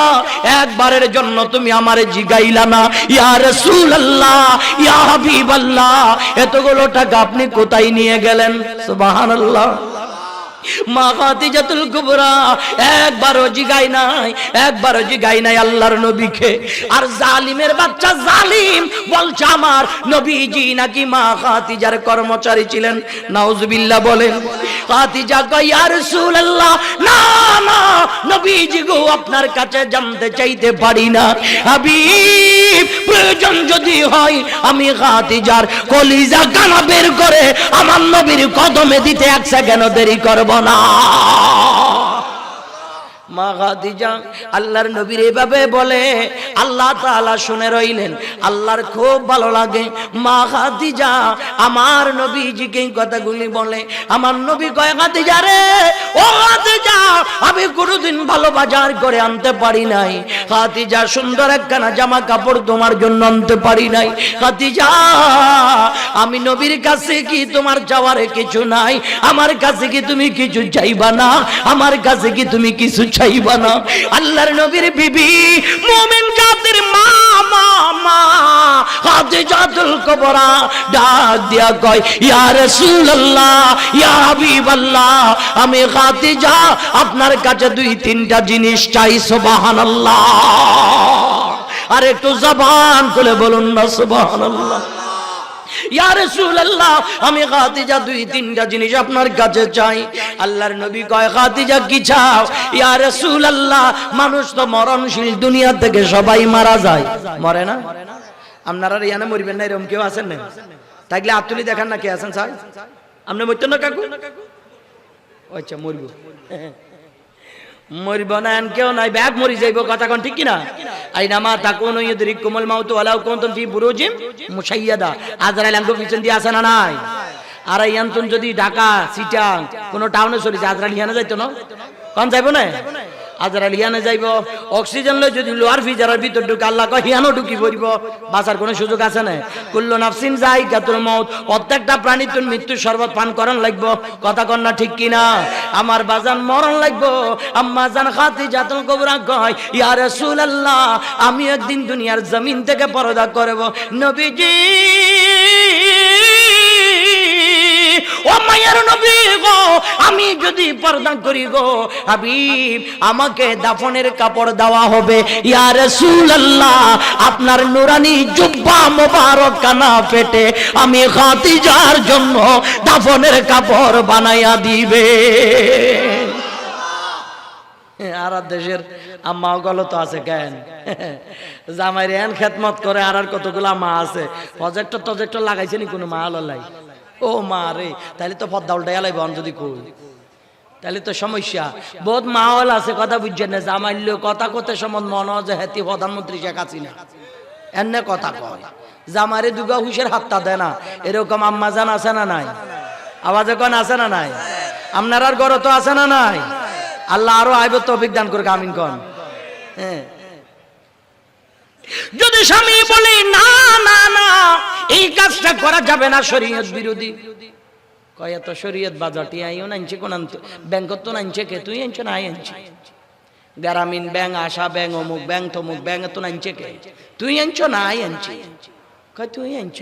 একবারের জন্য তুমি আমারে জিগাইলা না, ইয়া রাসূলুল্লাহ, ইয়া হাবিবাল্লাহ, এতগুলো টাকা আপনি কোথায় নিয়ে গেলেন? সুবহানাল্লাহ। মা খাদিজাতুল কুবরা একবারও জিগাই নাই আল্লাহর নবীকে। আর জালিমের বাচ্চা জালিম বলছে আমার নবীজি নাকি মা খাদিজার কর্মচারী ছিলেন। নাউজুবিল্লাহ বলেন। খাদিজা কয়, ইয়া রাসূলুল্লাহ, না না নবীজি গো, আপনার কাছে জানতে চাইতে পারি না। হাবিব, প্রয়োজন যদি হয় আমি খাদিজার কলিজা কানা বের করে আমার নবীর কদমে দিতে 1 সেকেন্ডও দেরি করব না। মা খাদিজা আল্লাহর নবীর এভাবে বলে, আল্লাহ তাআলা শুনে রইলেন। আল্লাহর খুব ভালো লাগে মা খাদিজা আমার নবীজিকে কথাগুলি বলে। আমার নবী কয়, খাদিজা রে, ও খাদিজা, আমি কোনোদিন ভালো বাজার করে আনতে পারি নাই। খাদিজা, সুন্দর একখানা জামা কাপড় তোমার জন্য আনতে পারি নাই। খাদিজা, আমি নবীর কাছে কি তোমার চাওয়ার কিছু নাই? আমার কাছে কি তুমি কিছু চাইবা না? আমার কাছে কি তুমি কিছু চাইবা না? আল্লাহর নবীর বিবি, মুমিন জাতির মা খাদিজাতুল কুবরা ডাক দিয়া কয়, ইয়া রাসূলুল্লাহ, ইয়া হাবিবাল্লাহ, আমি খাদিজা আপনার কাছে 2-3টা জিনিস চাই। সুবহানাল্লাহ। আর একটু জবান খুলে বলুন না সুবহানাল্লাহ। ইয়া রাসূলুল্লাহ, আমি খাদিজা 2-3টা জিনিস আপনার কাছে চাই। আল্লাহর নবী কয়, খাদিজা কি চাও? ইয়া রাসূলুল্লাহ, মানুষ তো মরণশীল, দুনিয়া থেকে সবাই মারা যায়, মরে না? আপনারা ইয়ানে মরবেন না এরকম কেউ আছেন না? তাইলে আতুলি দেখান না কে আছেন স্যার? আপনি মরতেন না কাকু? আচ্ছা, মরবো মরব না কেউ নাই, ব্যাগ মরি যাইব, কথা কোন ঠিক কিনা? আইনামা তাকুনু ইউদরিকুমুল মাউতু ওয়ালাউ কুনতুম ফি বুরুজিম মুশাইয়াদা। আজরাইল আঙ্গো পিছন দিয়ে আসে না নাই? আর ইয়ান্তন যদি ঢাকা, চিটাং কোন টাউনে চলে যায়, আজরাইল ইয়ানে যাইতো না? কোন যাইব না? আজরাইল ইয়ানে যাইব। অক্সিজেন লই যদি লোয়ার ফিজারের ভিতর ঢুকে, আল্লাহ কয় হিয়ানো ঢুকি পড়িব, বাঁচার কোনো সুযোগ আছে না? কুল্লু নাফসিন যায়িকাতুল মউত, প্রত্যেকটা প্রাণী তোর মৃত্যুর শরবত পান করন লাগবো, কথা কন না ঠিক কিনা? আমার বাজান মরণ লাগবো। আম্মা জান খাদিজাতুল কুবরা কয়, ইয়া রাসূলুল্লাহ, আমি একদিন দুনিয়ার জমিন থেকে পর্দা করব। নবীজি, ও মায়ের নবী গো, আমি যদি পর্দা করি গো হাবিব, আমাকে দাফনের কাপড় দেওয়া হবে। ইয়া রাসূলুল্লাহ, আপনার নুরানি জুব্বা মোবারক কানা পেটে আমি খাদিজার জন্য দাফনের কাপড় বানাইয়া দিবে। আর দেশের আম্মাও গলত আছে কেন? জামাই রেন খেদমত করে, আর কতগুলা মা আছে প্রজেক্টর লাগাইছে নি কোনো মা? লাই ও মা রে, তাইলে তো পদ্মা উল্টাইয়া লাইব যদি কই। তাহলে তো সমস্যা। বহুত মাহল আছে কথা বুঝছেন না, জামাইল কথা কতে সম্বন্ধ মনে হয় যে হেতি প্রধানমন্ত্রী শেখ হাসিনা এনে কথা কয়, জামারে দুগা হুশের হাতটা দেয় না, এরকম আম্মা জান আছে না নাই? আওয়াজ এখন আছে না নাই? আপনার ঘরে তো আছে না নাই? আল্লাহ আরো আইব তৌফিক দান করুক, আমিন কোন। হ্যাঁ, যদি স্বামী বলে না না না এই কাজটা করা যাবে না, শরীয়ত বিরোধী, কয় এত শরীয়ত বাজাটি আইও না আনছে কোন ব্যাংকত তো আনছে কে, তুই আনছ না আই আনছি, গ্রামীণ ব্যাংক, আশা ব্যাংক, অমুক ব্যাংক তমুক ব্যাংক তো আনছে কে, তুই আনছ না আই আনছি, কয় তুই আনছ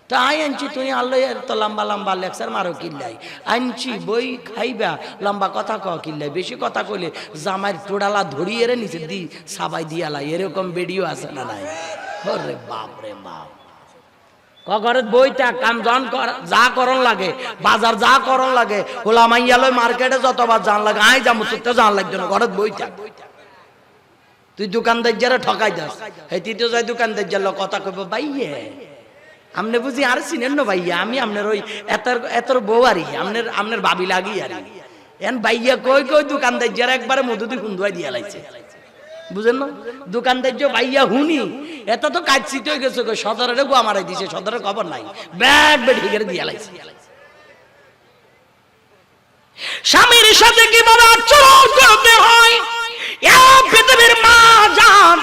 তো আই আনছি, তুই আল্লাহ তো লম্বা লম্বা লেকচার মারো কিল্লাই আনছি, বই খাইবা লম্বা কথা ক কিল্লাই, বেশি কথা কইলে জামাইর টোড়ালা ধরিয়ে রে নিচে দি সাবাই দিয়ালা, এরকম ভিডিও আছে না নাই? ওরে বাপ রে বাপ, ঘরের বইটা কাম জন যা করন লাগে, বাজার যা করন লাগে, হোলা মাইয়ালয় মার্কেটে যতবার জান লাগে, আই যাবো তোর জান লাগতো না, ঘরের বইটা তুই দোকানদার যারা ঠকাই যাস, এই তুই তো যাই দোকানদার যার কথা কইব, ভাইয়ে আমনে বুঝি আর চিনেন না ভাইয়া, আমি আপনার ওই এতর বউ আরি, আপনার ভাবি লাগি আরি, এন ভাইয়া কই কই দোকানদার যারা একবারে মধুদি হুন্দুয়াই দিয়া লাইছে, বুঝেন না? দোকানদার যে ভাইয়া হুনি এত তো কাজ চিত হয়ে গেছে, সদরে গো আমারে দিছে, সদরের খবর নাই, ব্যাগ বেড হিগের দিয়া লাইছে। স্বামীর সাথে কিভাবে আচরণ করতে হয় পৃথিবীর মা জান,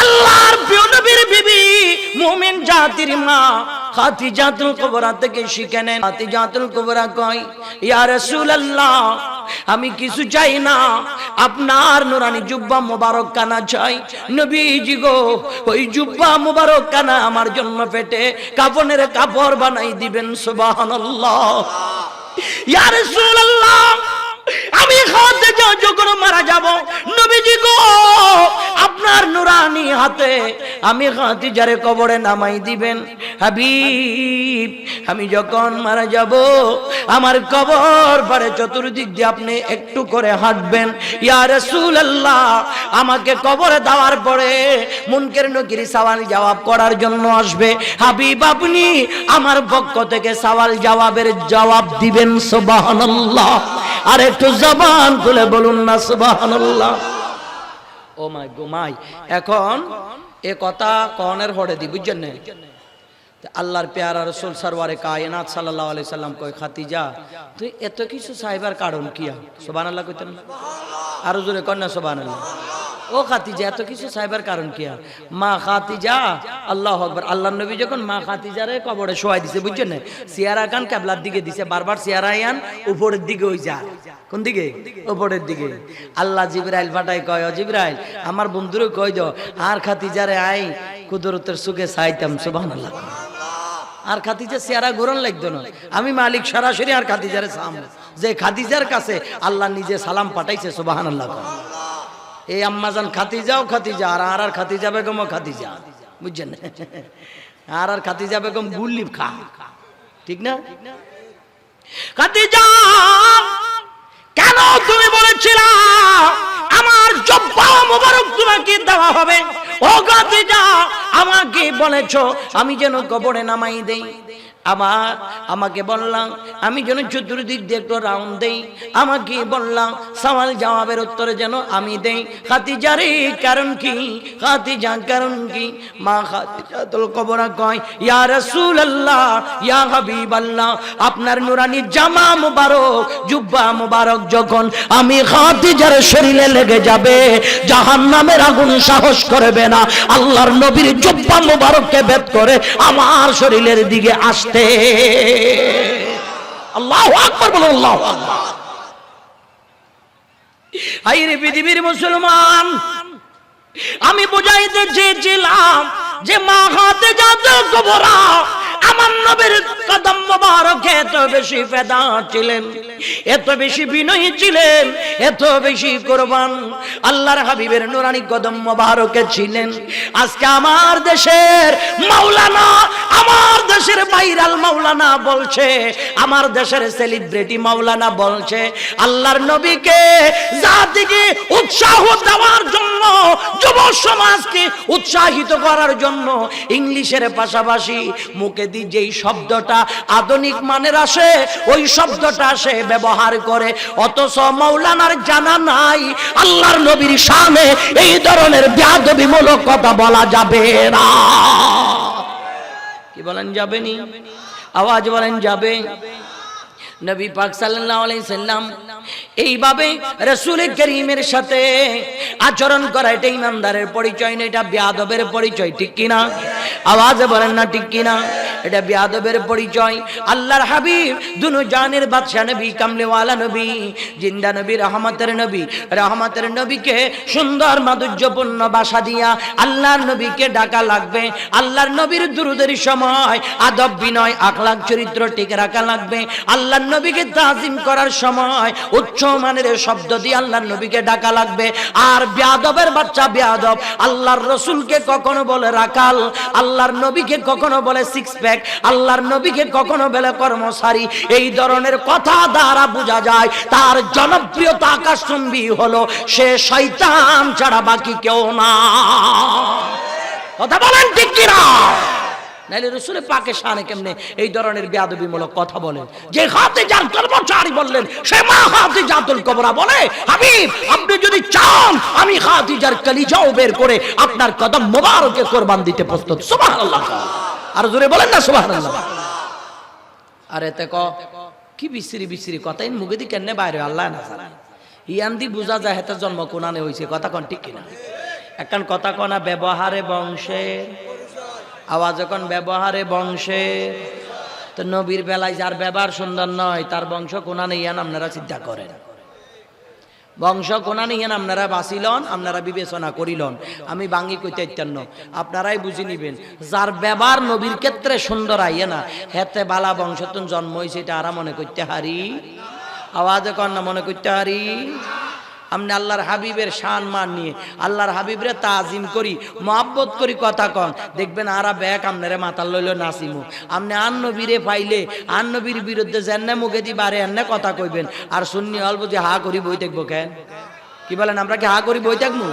আল্লাহর প্রিয় নবীর বিবি, মুমিন জাতির মা খাদিজাতুল কুবরা থেকে শিখে নেন। খাদিজাতুল কুবরা কয়, ইয়া রাসূলুল্লাহ, আমি কিছু চাই না, আপনার নুরানি জুব্বা মোবারক কানা চাই। নবীজি গো, ওই জুব্বা মোবারক কানা আমার জন্য পেটে কাফনের কাপড় বানাই দিবেন। সুবহানাল্লাহ। ইয়া রাসূলুল্লাহ, আমি খাদিজা যখন মারা যাব, নবীজি গো আপনার নুরানি হাতে আমি খাদিজারে কবরে নামাই দিবেন। হাবিব, আমি যখন মারা যাব আমার কবর পারে চতুর্দিক দিয়ে আপনি একটু করে হাঁটবেন। ইয়া রাসূলুল্লাহ, আমাকে কবরে দেওয়ার পরে মুনকার নকির সওয়াল জবাব করার জন্য আসবে। হাবিব, আপনি আমার পক্ষ থেকে সওয়াল জবাবের জবাব দিবেন। সুবহানাল্লাহ। আর একটু জবান খুলে বলুন না সুবহানাল্লাহ। ও মাই গো মাই, এখন এ কথা কনের হড়ে দি, বুঝছেন না? আল্লাহর পেয়ারা রাসূল সরওয়ারে কায়নাত সাল্লাল্লাহু আলাইহি সাল্লাম কয়, খাদিজা তুই এত কিছু চাইবার কারণ কি? সুবহানাল্লাহ কইতেন না? আরো জোরে কন্যা সুবহানাল্লাহ। ও খাদিজা এত কিছু চাইবার কারণ কি? মা খাদিজা, আল্লাহু আকবার, আল্লাহর নবী যখন মা খাদিজারে কবরে শোয়াই দিছে, বুঝছেন না? সিয়ারা কান কিবলার দিকে দিছে, বারবার সিয়ারা আন উপরের দিকে হই যা। কোন দিকে? উপরের দিকে। আল্লাহ জিবরাইল পাঠায় কয়, ও জিবরাইল, আমার বন্ধুরে কই দাও আর খাদিজারে আই কুদরতের সুখে চাইতাম। সুবহানাল্লাহ। আর খাদিজা সিয়ারা গোরন লাগতো না, আমি মালিক সরাসরি আর খাদিজারে সালাম, যে খাদিজার কাছে আল্লাহ নিজে সালাম পাঠাইছে। সুবহানাল্লাহ। এই আম্মাজান খাদিজাও খাদিজা, আর আর খাদিজা বেগমও খাদিজা, বুঝছেন? আর আর খাদিজা বেগম গুল্লিব খা, ঠিক না? খাদিজা, কেন তুমি বলেছিলা আমার জব্বা মোবারক তোমাকে দেওয়া হবে? ও খাদিজা, আমাকে বলেছো আমি যেন কবরে নামাই দেই, আমাকে বললাম আমি যেন চতুর্দিক দিয়ে একটু রাউন্ড দেই, আমাকে বললাম সওয়াল জবাবের উত্তরে যেন আমি দেই। খাদিজা রে কারণ কি? খাদিজা কারণ কি? মা খাদিজাতুল কুবরা কয়, ইয়া রাসূলুল্লাহ, ইয়া হাবিবাল্লাহ, আপনার নুরানি জামা মুবারক, জুব্বা মুবারক যখন আমি খাদিজার শরীরে লেগে যাবে, জাহান্নামের আগুন সাহস করবে না আল্লাহর নবীর জুব্বা মুবারককে ভেদ করে আমার শরীরের দিকে আসতে। আল্লাহু আকবার, বলুন আল্লাহু আকবার। আইরে পৃথিবীর মুসলমান, আমি বুঝাইতে চেয়েছিলাম যে মা খাদিজাতুল কুবরা আমার নবীর কদম মোবারকে এত বেশি ফেদা ছিলেন, এত বেশি বিনয়ী ছিলেন, এত বেশি কুরবান আল্লাহর হাবিবের নুরানি কদম মোবারকে ছিলেন। আজকে আমার দেশের মাওলানা, আমার দেশের ভাইরাল মাওলানা বলছে, আমার দেশের সেলিব্রিটি মাওলানা বলছে, আল্লাহর নবীকে জাতিকে উৎসাহ দেওয়ার জন্য, যুব সমাজকে উৎসাহিত করার জন্য ইংলিশের পাশাপাশি মুখে দিয়ে যেই শব্দটা আধুনিক মানের আসে ওই শব্দটা সে ব্যবহার করে, অথচ মাওলানার জানা নাই আল্লাহর নবীর শানে এই ধরনের বেয়াদবিমূলক কথা বলা যাবে না। কি বলেন যাবে নি? আওয়াজ বলেন যাবে। নবী পাক সাল্লাল্লাহু আলাইহি সাল্লাম এইভাবে রাসূল করিমের সাথে আচরণ করা এটা ইমানদারের পরিচয় না, এটা বেয়াদবের পরিচয়, ঠিক কি না? আওয়াজে বলেন না ঠিক কি না? এটা বেয়াদবের পরিচয়। আল্লাহর হাবিব দুনো জানের বাদশা নবী, কামলেওয়ালা নবী, জিন্দা নবী, রহমতের নবীকে সুন্দর মাধুর্যপূর্ণ ভাষা দিয়া আল্লাহর নবীকে ডাকা লাগবে। আল্লাহর নবীর দুরুদের সময় আদব বিনয় আখলাক চরিত্র ঠিক রাখা লাগবে। আল্লাহর নবীকে তাজিম করার সময় উচ্চ মানের শব্দ দিয়ে আল্লাহর নবীকে ডাকা লাগবে। আর বেয়াদবের বাচ্চা বেয়াদব আল্লাহর রাসূলকে কখনো বলে রাখাল, আল্লাহর নবীকে কখনো বলে সিক্স প্যাক, আল্লাহর নবীকে কখনো বলে কর্মচারী। এই ধরনের কথা দ্বারা বোঝা যায় তার জনপ্রিয়তা আকাশচুম্বী হলো, সে শয়তান ছাড়া বাকি কেউ না। কথা বলেন ঠিক কি না? নাইলে রাসূল পাকের শানে কেমনে এই ধরনের বেয়াদবিমূলক কথা বলেন? যে খাদিজার কর্মচারী বললেন সে মা খাদিজাতুল কুবরা বলে, হাবিব আপনি যদি চান আমি খাদিজার কলিজাও বের করে আপনার কদম মোবারকে কুরবান দিতে প্রস্তুত। সুবহানাল্লাহ। আর জোরে বলেন না সুবহানাল্লাহ। আরে তে কি বিশ্রী বিশ্রী কথা ইন মুখে দি কেন বাইরে আল্লাহ না জানে। ইয়ান্দি বুঝা যায় হেতে জন্ম কোনানে হইছে, কথা কোন ঠিক কিনা? একখান কথা কোনা ব্যবহারে বংশের, আওয়াজ যখন ব্যবহারে বংশে, তো নবীর বেলায় যার ব্যবহার সুন্দর নয় তার বংশ কোনা নেই আপনারা চিন্তা করেন। বংশ কোনা নেই আপনারা বাঁচিলন, আপনারা বিবেচনা করিলন। আমি বাঙ্গি কইতে ইত্যান্ন আপনারাই বুঝি নিবেন। যার ব্যবহার নবীর ক্ষেত্রে সুন্দর আইয়ে না হেতে বালা বংশতন জন্ম হয়েছে, এটা আরা মনে করতে হারি। আওয়াজ কন না মনে করতে হারি। আপনি আল্লাহর হাবিবের শান মান নিয়ে আল্লাহর হাবিবরে তাজিম করি, মহব্বত করি কথা কন, দেখবেন আরা ব্যাগ আপনারে মাথার লইল নাচিমু। আপনি আন নবীরে পাইলে আন নবীর বিরুদ্ধে যেন মুখে দি বারে এনে কথা কইবেন, আর শুননি অল্প যে হা করি বই থাকবো কেন? কি বলেন, আমরা কি হা করি বই থাকবো?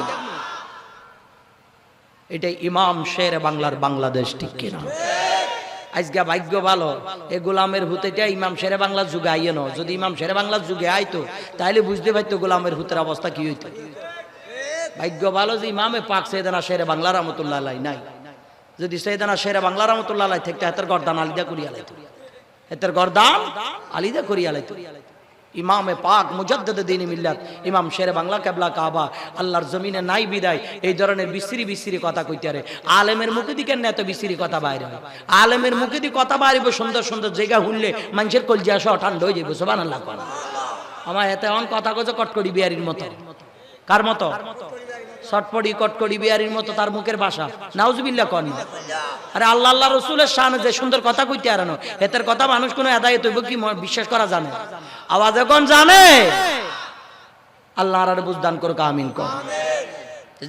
এটাই ইমাম শের বাংলার বাংলাদেশ, ঠিক কিনা? আজকে ভাগ্য ভালো এ গোলামের হুতেটা ইমাম শেরে বাংলা যুগে আইয়ে ন। যদি ইমাম শেরে বাংলার যুগে আইতো তাহলে বুঝতে পারতো গোলামের হুতের অবস্থা কি হইতো। ভাগ্য ভালো যে ইমামে পাক সৈয়দনা শেরে বাংলা রহমতুল্লাহ আলাইহি নাই। যদি সৈয়দনা শেরে বাংলা রহমতুল্লাহ আলাইহি থাকতে হাতের গর্দান আলিদা করিয়া লাইতো, হাতের গর্দান আলিদা করিয়া লাইতো। ইমামে পাক মুজাদ্দিদ দ্বীন মিল্লাত ইমাম শেরে বাংলা কিবলা কাবা আল্লাহর জমিনে নাই বিদায় এই ধরনের বিশ্রী বিশ্রী কথা কইতে আরে আলেমের মুখে দি কেন এত বিশ্রী কথা বাইরে হয়? আলেমের মুখে দি কথা বাইরে সুন্দর সুন্দর জায়গা হুনলে মানুষের কলজিয়া সহ ঠান্ডা হয়ে যাবে। সুবহানাল্লাহ। আমার এতে অন কথা কইছে কটকড়ি বিহারির মতো। কার মতো? চটপটি কটকড়ি বিহারির মতো তার মুখের ভাষা। নাউজুবিল্লাহ কোন। আরে আল্লাহ আল্লাহ রাসূলের শানে যে সুন্দর কথা কইতে আরানো এতের কথা মানুষ কোনো হেদায়েত হইব কি বিশ্বাস করা জানে? আওয়াজ এখন জানে? আল্লাহ আর বুঝদান করুক, আমিন কর।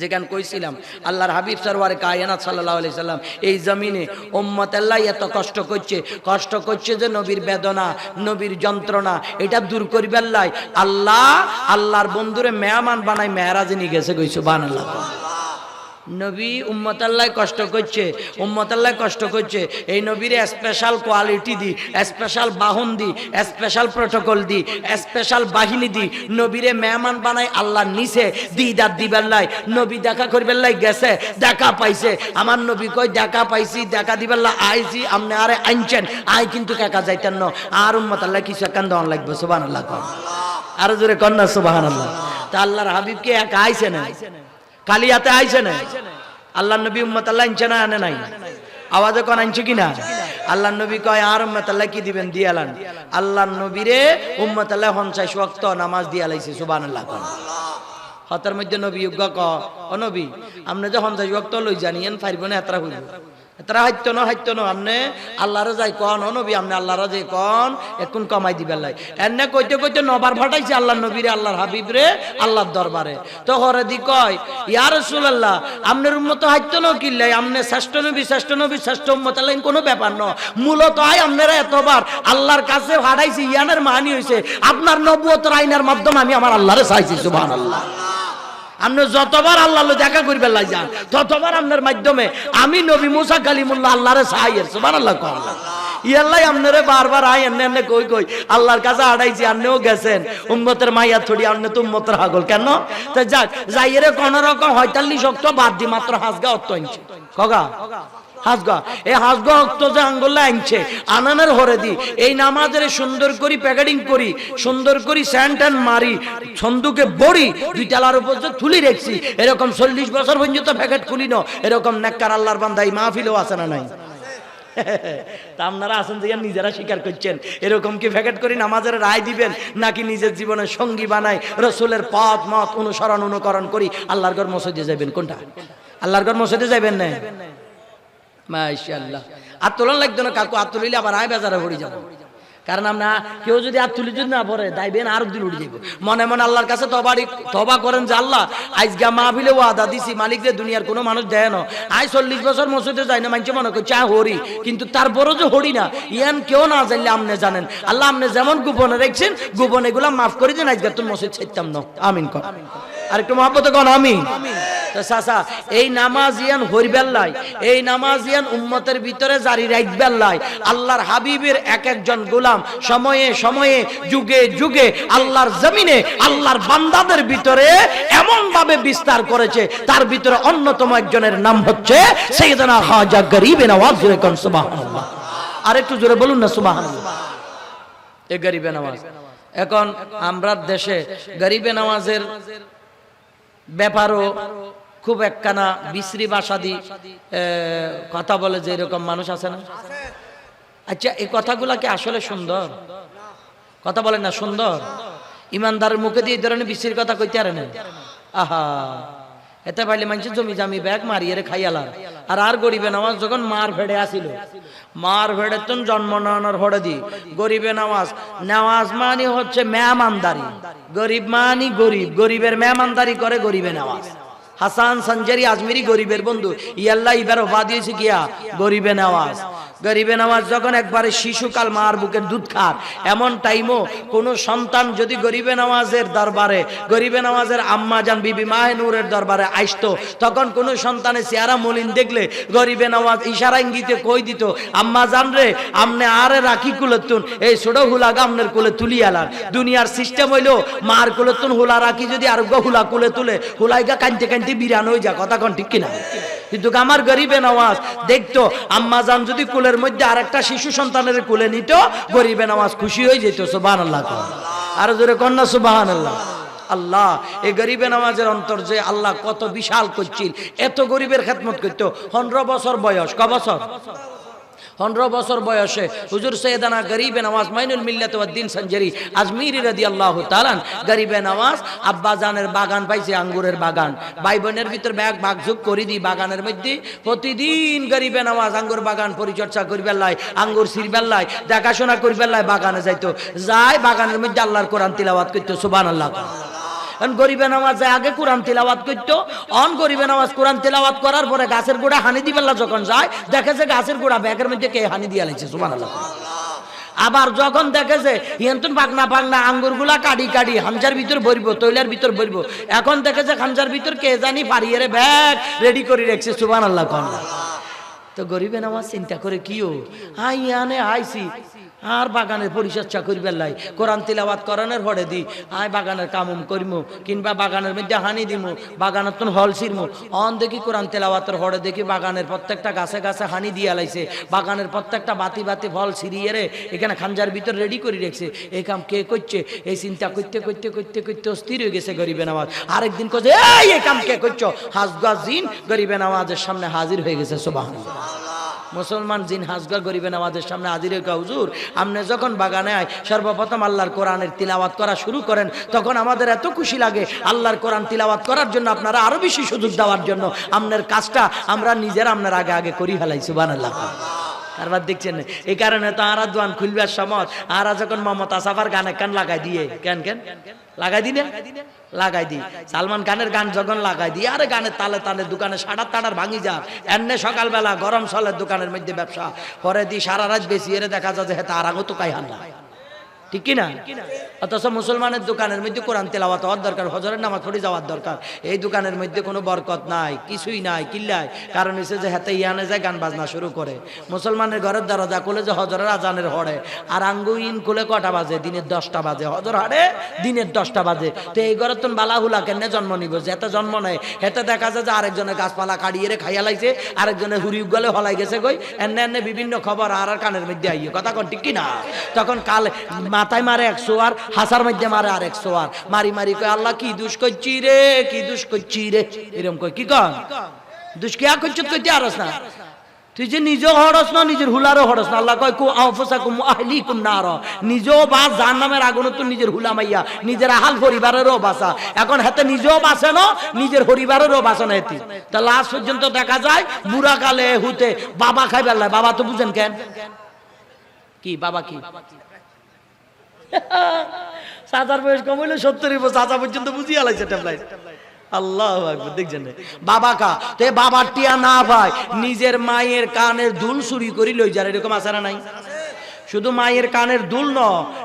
যেখানে কইছিলাম আল্লাহর হাবিব সরওয়ারে কায়নাত সাল্লাল্লাহু আলাইহি সাল্লাম এই জমিনে উম্মত আল্লাহ এত কষ্ট করছে যে নবীর বেদনা নবীর যন্ত্রণা এটা দূর করিবার লাই আল্লাহ আল্লাহর বন্ধুরে মেহমান বানাই মেরাজে নিয়ে গেছে। কই সুবহানাল্লাহ। নবী উম্মত আল্লাহ কষ্ট করছে এই নবীর স্পেশাল কোয়ালিটি দি, স্পেশাল বাহন দি, স্পেশাল প্রটোকল দি, স্পেশাল বাহিনী দি নবীরে মেহমান বানাই আল্লাহ নিচে দিদার দিবার লাই নবী দেখা করবার লাই গেছে, দেখা পাইছে। আমার নবী কই দেখা পাইছি, দেখা দিবার লাই আইছি, আপনি আরে আনছেন আই কিন্তু কাকা যাইতেন না। আর উম্মত আল্লাহ কিছু একান দেওয়ান লাগবে। সুবহানাল্লাহ। আরো জোরে কন্যা সুবহানাল্লাহ। তা আল্লাহর হাবিবকে একা আইছে না, কালিয়াতে আইছে না। আল্লাহ নবী উম্মত আল্লাহ আনছে না আনে নাই? আওয়াজে কোন আনছে কিনা? আল্লাহ নবী কয় আর উম্মত আল্লাহ কি দিবেন দিয়ালান। আল্লাহ নবীরে উম্মত আল্লাহ 50 ওয়াক্ত নামাজ দিয়া লাইছে। সুবহানাল্লাহ। হতার মধ্যে নবী উগ্গা ক ও নবী আপনি যে 50 ওয়াক্ত লই জানিয়েন পারব না এতরা হইল এতরা হাইতো না আপনি আল্লাহরে যাই কন ও নবী আপনি আল্লাহরে যাই কন এখন কমাই দিবেন লাই। এনে কইতে নবার ফাটাইছে আল্লাহ নবীরে আল্লাহর হাবিবরে আল্লাহর দরবারে। তো হরে দি কয় ইয়া রাসূলুল্লাহ আপনার উম্মত হাইতো না কিল্লাই আপনি শ্রেষ্ঠ নবী শ্রেষ্ঠ উম্মত আল্লাহ কোনো ব্যাপার না। মূলত আই আপনারা এতবার আল্লাহর কাছে ফাটাইছি ইয়ানের মানি হইছে আপনার নবুয়তের আইনার মাধ্যমে আমি আমার আল্লাহরে চাইছি। সুবহানাল্লাহ। আপনি যতবার আল্লাহ দেখা করবেন লাই যান ততবার আপনার মাধ্যমে আমি নবী মুসা কালিমুল্লাহ আল্লাহরে চাইয়ের সুবহানাল্লাহ কও ইয়াল্লাই আপনারে বারবার আই এনে কই কই আল্লাহর কাছে আড়াইছি আপনিও গেছেন উম্মতের মাইয়া থড়ি আপনি তো উম্মতের হাগল কেন তো যাক যাইরে কোন রকম 45 অক্ট বাদ দি মাত্র হাজগা অক্ট আনছে কগা হাজগা এই হাজগা অক্ট যে আঙ্গুল্লা আনছে আনানের হরে দি এই নামাজের সুন্দর করি প্যাকেটিং করি সুন্দর করি স্যান্টান মারি ছন্দুকে বড়ি দুই তালার উপর যে তুলি রেখছি এরকম 40 বছর পর্যন্ত প্যাকেট খুলি না এরকম নেককার আল্লাহর বান্দা এই মাহফিলেও আছে না নাই তা আপনারা আছেন যে নিজেরা স্বীকার করছেন এরকম কি প্যাকেট করি নামাজের রায় দিবেন নাকি নিজের জীবনের সঙ্গী বানাই রসুলের পথ মত অনুকরণ করি আল্লাহর ঘর মসজিদে যাবেন কোনটা আল্লাহর ঘর মসজিদে যাবেন না মাশাআল্লাহ আর তোলন লাগতো না কাকু আর তুলিলে আবার আয় বাজারে পড়ে যাবো কারণ আমরা কেউ যদি আর তুলি যদি না পড়ে দাইবেন আর দিন উঠে যাবো মনে মনে আল্লাহর কাছে তবা করেন যে আল্লাহ আজকে মাহফিলে ওয়াদা দিছি মালিকদের দুনিয়ার কোনো মানুষ দেয় না আজ 40 বছর মসজিদে যায় না মানুষ মনে করে চা হরি কিন্তু তারপরও যে হরি না ইয়ান কেউ না জানলে আপনি জানেন আল্লাহ আপনি যেমন গোপনে রেখেছেন গোপন এগুলা মাফ করে দেন আজকে তোর মসজিদ ছাড়তাম না আমিন কর আর একটু মহব্বতে কন আমিন চাচা এই নামাজ ইয়ান হরিবেল্লাই এই নামাজ ইয়ান উম্মতের ভিতরে জারি রাখবেল্লাই আল্লাহর হাবিবের এক একজন গোলাম সময়ে সময়ে যুগে যুগে আল্লাহর জমিনে আল্লাহর বান্দাদের ভিতরে এমন ভাবে বিস্তার করেছে তার ভিতরে অন্যতম একজনের নাম হচ্ছে সাইয়েদনা খাজা গরিবে নওয়াজ সুবহানাল্লাহ আর একটু জোরে বলুন না সুবহানাল্লাহ এই গরিবে নওয়াজ এখন আমরা দেশে গরিবে নওয়াজের ব্যাপারও খুব একখানা বিশ্রী ভাষা দি কথা বলে যে এরকম মানুষ আছে না আচ্ছা এই কথাগুলা কি আসলে সুন্দর কথা বলেন না সুন্দর ইমানদারের মুখে দিয়ে এই ধরনের বিশ্রীর কথা কইতে পারে না আহা এতে পাইলে মানুষের জমি জামি ব্যাগ মারিয়ে খাইয়ালার আর গরিবে নামাজ যখন মার ভেড়ে আসিল মার ভেড়ে তো জন্ম নেওয়ার হড়ে দি গরিবে নামাজ নামাজ মানে হচ্ছে মেহমানদারি গরিব মানি গরিব গরিবের মেহমানদারি করে গরিবে নামাজ হাসান সঞ্জারি আজমিরি গরিবের বন্ধু ইয়াল্লাহ এবার ওফা দিয়েছে কিয়া গরিবে নামাজ গরিবে নামাজ যখন একবারে শিশুকাল মার বুকের দুধ খার এমন টাইমও কোন সন্তান যদি গরিবে নামাজের দরবারে গরিবে নামাজের আম্মা জান বিবি মাহে নূরের দরবারে আসতো তখন কোন সন্তানের চেহারা মলিন দেখলে গরিবে নামাজ ইশারা ইঙ্গিতে কই দিত আম্মা জান রে আমনে আরে রাখি কুলতুন এই ছোট হুলা গামনের কোলে তুলি আলার দুনিয়ার সিস্টেম হইলো মার কুলতুন হুলা রাখি যদি আর হুলা কুলে তুলে হুলাইগা কানতে কানতে বিরান হয়ে যা কথা কোন ঠিক কিনা কিন্তু আমার গরিবে নওয়াজ দেখতো আম্মা জান যদি কোলের মধ্যে আরেকটা শিশু সন্তানের কোলে নিত গরিবে নওয়াজ খুশি হয়ে যেত সুবহানাল্লাহ আর জোরে কন্যা সুবহানাল্লাহ আল্লাহ এই গরিবে নওয়াজের অন্তর যে আল্লাহ কত বিশাল করছিল এত গরিবের খেদমত করতো 15 বছর বয়স ক বছর 15 বছর বয়সে হুজুর সৈয়দানা গরিবে নওয়াজ মাইনুল মিল্লাত ওয়াদ দ্বীন সঞ্জারি আজমিরি রাদিয়াল্লাহু তাআলা গরিবে নওয়াজ আব্বা জানের বাগান পাইছে আঙ্গুরের বাগান ভাই বোনের ভিতর ভাগ যোগ করে দি বাগানের মধ্যে প্রতিদিন গরিবে নওয়াজ আঙ্গুর বাগান পরিচর্যা করিবার লাই আঙ্গুর ছিড়বার লাই দেখাশোনা করিবার লাই বাগানে যাইতো যায় বাগানের মধ্যে আল্লাহর কোরআন তিলাওয়াত করতো সুবহানাল্লাহ গরিবে নামাজ আগে কোরআন তিলাওয়াত করতো অন গরিবে নামাজ কোরআন তিলাওয়াত করার পরে গাছের গোড়া হানি দিবেলা যখন যায় দেখে যে গাছের গোড়া ব্যাগের মধ্যে কে হানি দিয়া লাইছে সুবহানাল্লাহ আবার যখন দেখে যে ইয়ন্তন পাকনা আঙ্গুর গুলা কাটি হামজার ভিতর ভরবো তৈলার ভিতর ভরবো এখন দেখে যে হামজার ভিতর কে জানি পারিয়ে ব্যাগ রেডি করে রাখছে সুবহানাল্লাহ কোন তো গরিবে নামাজ চিন্তা করে কিও আনে আইছি আর বাগানের পরিচর্যা করিবার লাই কোরআন তিলাওয়াত করানোর পরে দি আয় বাগানের কামুম করিমু কিংবা বাগানের মধ্যে হানি দিমু বাগানের তো হল ছিড়মু অন দেখি কোরআন তিলাওয়াতের হরে দেখি বাগানের প্রত্যেকটা গাছে গাছে হানি দিয়া লাইছে বাগানের প্রত্যেকটা বাতি বাতি ফল ছিড়িয়ে রে এখানে খানজার ভিতর রেডি করে রেখেছে এই কাম কে করছে এই চিন্তা করতে করতে করতে করতে অস্থির হয়ে গেছে গরিবে নামাজ আরেকদিন কছে এই কাম কে করছো হাজগা জিন গরিবে নামাজের সামনে হাজির হয়ে গেছে সুবহানাল্লাহ মুসলমান জিন হাজগা গরিবে নামাজের সামনে হাজির হয়ে হুজুর আপনি যখন বাগানে আয় সর্বপ্রথম আল্লাহর কোরআনের তিলাওয়াত করা শুরু করেন তখন আমাদের এত খুশি লাগে আল্লাহর কোরআন তিলাওয়াত করার জন্য আপনারা আরো বেশি সুযোগ দেওয়ার জন্য আপনার কাজটা আমরা নিজেরা আপনার আগে আগে করি ফেলাই সুবহানাল্লাহ আরবার দেখছেন এই কারণে তো আরা দোয়ান খুলবার সময় আরা যখন মমতা সাফার গানে কান লাগাই দিয়ে কেন লাগাই দি না লাগাই দি সালমান খানের গান যখন লাগাই দি আরে গানের তালে তালে দোকানে টাড়ার ভাঙি যা এমনি সকালবেলা গরম সলের দোকানের মধ্যে ব্যবসা করে দি সারা রাত বেশি এর দেখা যায় যে হেতা আর আগো তো কাই হান না ঠিক কি না? অথচ মুসলমানের দোকানের মধ্যে কোরআন তেলাওয়াত হওয়ার দরকার, হজরের নামাজ পড়ে যাওয়ার দরকার। এই দোকানের মধ্যে কোনো বরকত নাই, কিছুই নাই। কিল্লাই কারণ হচ্ছে যে হাতে ইয়ানে যায় গান বাজনা শুরু করে। মুসলমানের ঘরের দরজা খুলে যে হজরের আজানের হড়ে, আর আঙ্গু ইন খুলে কটা বাজে? দিনের 10টা বাজে। হজর হাড়ে দিনের 10টা বাজে। তো এই ঘরের তো বালাহুলা কেনে জন্ম নিব? যেতে জন্ম নেয় হেতে দেখা যায় যে আরেকজনের গাছপালা কাটিয়ে রে খাইয়া লাইছে, আরেকজনের হুরি গলে হলাই গেছে কই, এনে এনে বিভিন্ন খবর আর কানের মধ্যে আইয়ে। কথা কোন ঠিক কি না? তখন কাল মাথায় মারে 100 আর হাসার মধ্যে মারে আর 100 আর মারি মারি কয় আল্লাহ কি দুষ করছি রে, কি দুষ করছি রে, এরকম কই। কি কন দুষ কি করছ? কইতে আরস না তুই যে নিজেও হরস না, নিজের হুলারও হরস না। আল্লাহ কয় কু আনফুসাকুম আহলিকুম নার, নিজেও বাস জাহান্নামের আগুন, তো নিজের হুলা মাইয়া নিজের আহাল পরিবারেরও বাঁচা। এখন হাতে নিজেও বাঁচে না, নিজের পরিবারেরও বাঁচে না। এটি তা লাস্ট পর্যন্ত দেখা যায় বুড়া কালে হুতে বাবা খাই বেলায়। বাবা তো বুঝেন কেন কি? বাবা কি চাচার বয়স কম হইলে 70 বছর, চাচা পর্যন্ত বুঝিয়ে আলাইছে টেবলাই। আল্লাহু আকবার। দেখছেন বাবা কা তে বাবার টিয়া না ভাই, নিজের মায়ের কানের দুল চুরি করি লই যার, এরকম আছে না নাই? শুধু মায়ের কানের দুল ন,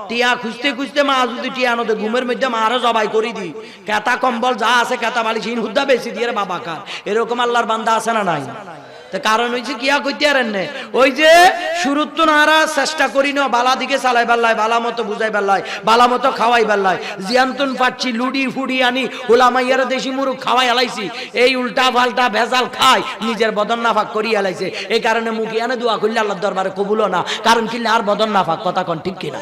টিয়া খুঁজতে খুঁজতে মা যদি টিয়া নদে ঘুমের মধ্যে মারও জবাই করি দি, কেতা কম্বল যা আছে কেতা বালিশ হুদ্দা বেশি দিয়ে বাবা কা, এরকম আল্লাহর বান্দা আছে না নাই? কারণ হয়েছে কিয়া কইতে আরেন নে, ওই যে শুরুত তো নারা চেষ্টা করি না বালা দিকে চালাই বেল্লাই, বালা মতো বুঝাই বেল্লাই, বালা মতো খাওয়াই বেল্লাই, জিয়ান্তন পাচ্ছি লুডি ফুডি আনি ওলামাইয়ার দেশি মুরুখ খাওয়াই আলাইছি, এই উল্টা পাল্টা ভেজাল খাই নিজের বদন নাফাক করি আলাইছে। এই কারণে মুখে আনে দোয়া করলে আল্লাহর দরবারে কবুলও না, কারণ কিনলে আর বদন নাফাক। কথা কোন ঠিক কিনা?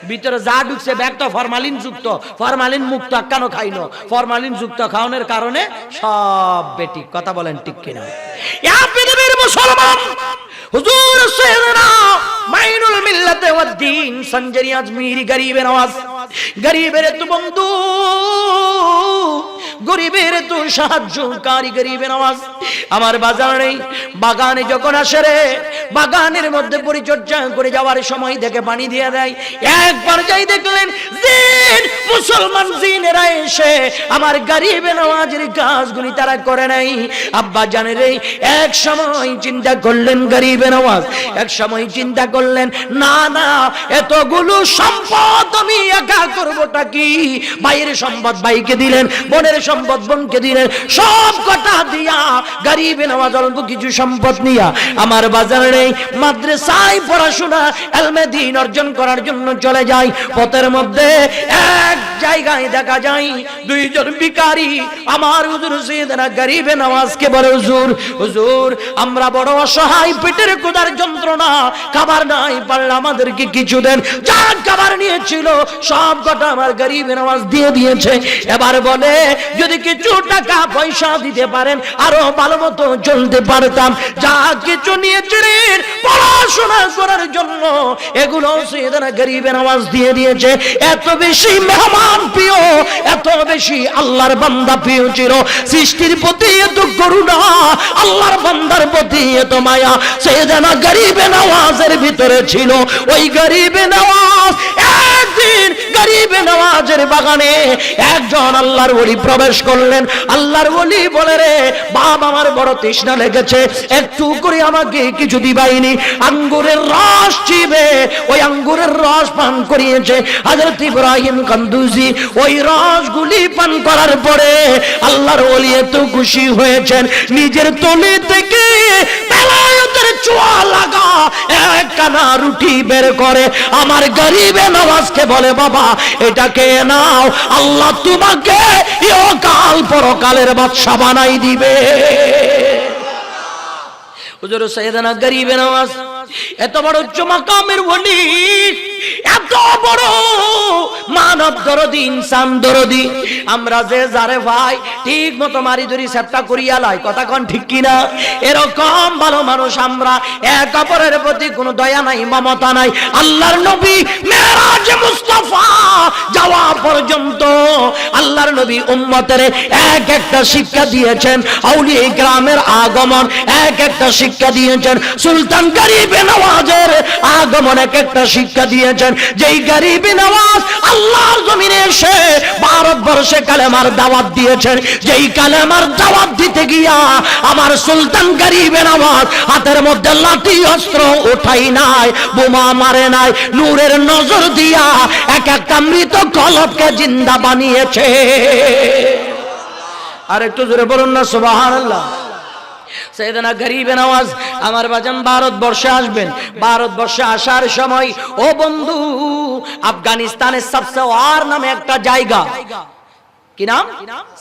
ভিতরে যা ঢুকছে ব্যাগ তো ফরমালিন যুক্ত, ফরমালিন মুক্ত কেন খাইনো? ফরমালিন যুক্ত খাওয়ানোর কারণে সব বেটি। কথা বলেন ঠিক কিনা? পৃথিবীর মুসলমান হুজুর সাইয়েদনা মাইনুল মিল্লাতে ওয়াদ দ্বীন সঞ্জরি আজমিরি গরিবের আওয়াজ, গরিবের তো বন্ধু, গরিবের তো সাহায্যকারী, গরিবের আওয়াজ। আমার বাজারে বাগানে যখন আসে রে, বাগানের মধ্যে পরিচর্যা করে যাওয়ার সময় দেখে পানি দিয়ে দেয়। একবার যাই দেখলেন জিন, মুসলমান জিনেরা এসে আমার গরিবের আওয়াজের কাজগুলি তারা করে নাই। আব্বা জানে রে, এক সময় চিন্তা করলেন গরিবের আওয়াজ, এক সময় চিন্তা করলেন না না এতগুলো সম্পদ আমি একা করবোটা কি? ভাইয়ের সম্পদ ভাইকে দিলেন, বোনের সম্পদ বোনকে দিলেন, সব কথা দিয়া গরিবের আওয়াজ অল্প কিছু সম্পদ নিয়া আমার বাজারে মাদ্রাসায় পড়াশোনা ইলমে দ্বীন অর্জন করার জন্য চলে যায়। পথের মধ্যে এক জায়গায় দেখা যায় দুইজন ভিখারি আমার হুজুর সাইয়েদনা গরিবের আওয়াজকে বলে, হুজুর হুজুর আমরা বড় অসহায়, পেটের ক্ষুধার যন্ত্রণা, খাবার নাই, পারলে আমাদেরকে কিছু দেন। যা খাবার নিয়েছিল সব কটা আমার গরিবের আওয়াজ দিয়ে দিয়েছে। এবার বলে যদি কিছু টাকা পয়সা দিতে পারেন আরো ভালো মতো চলতে পারতাম। যা কিছু নিয়েছিলেন পড়াশোনা করার জন্য এগুলো সাইয়েদনা গরিবের আওয়াজ দিয়ে দিয়েছে। এত বেশি মেহমান প্রিয়, এত বেশি আল্লাহর বান্দা প্রিয় ছিল, সৃষ্টির প্রতি এত করুণা, আল্লাহর বান্দার প্রতি এত মায়া সাইয়েদনা গরিবের আওয়াজের ভিতরে ছিল। ওই গরিবের আওয়াজ একদিন গরিবের আওয়াজের বাগানে একজন আল্লাহর ওলি প্রবেশ করলেন। আল্লাহর ওলি বলে রে বাপ আমার বড় তৃষ্ণা লেগেছে, একটু করে আমাকে কিছু দিবাইনি। আঙ্গুরের রস চিবে ওই আঙ্গুরের রস পান করিয়েছে হযরত ইব্রাহিম কান্দুজি। ওই রসগুলি পান করার পরে আল্লাহর ওলি এত খুশি হয়েছেন, নিজের তলি থেকে বেলায়েতের চোয়া লাগা একখানা রুটি বের করে আমার গরিবের আওয়াজকে বলে, বাবা এটাকে নাও, আল্লাহ তোমাকে ইহকাল পরকালের বাদশা বানাই দিবে। হুজুর সাইয়েদনা গরিবের আওয়াজ এত বড় উচ্চ মাকামের ওলি, এত বড় মানব দরদি, ইনসান দরদি। আমরা যে যারে ভাই ঠিক মতো মারি ধরি সেপ্তা করিয়া লাই। কথা কোন ঠিক কিনা? এরকম ভালো মানুষ আমরা, এক অপরের প্রতি কোনো দয়া নাই, মমতা নাই। আল্লাহর নবী মেরাজে মুস্তাফা যাওয়া পর্যন্ত আল্লাহর নবী উম্মতের এক একটা শিক্ষা দিয়েছেন, আউলিয়া ইকরামের আগমন এক একটা শিক্ষা দিয়েছেন, সুলতান গরিবের আওয়াজের আগমন এক একটা শিক্ষা দিয়েছেন। দিয়েছেন। যেই গরিব নওয়াজ আল্লাহর জমিনে এসে ভারতবর্ষে কালেমার দাওয়াত দিয়েছেন, যেই কালেমার দাওয়াত দিতে গিয়া আমার সুলতান গরিব নওয়াজ হাতের মধ্যে লাঠি অস্ত্র উঠাই নাই, বোমা মারে নাই, নূরের নজর দিয়া এক একটা মৃত কলবকে জিন্দা বানিয়েছে। আর একটু জোরে বলুন না সুবহানাল্লাহ। সাইয়েদনা গরিব নওয়াজ আমার বাজান ভারতবর্ষে আসবেন। ভারতবর্ষে আসার সময় ও বন্ধু, আফগানিস্তানের সবসওয়ার নামে একটা জায়গা, কি নাম?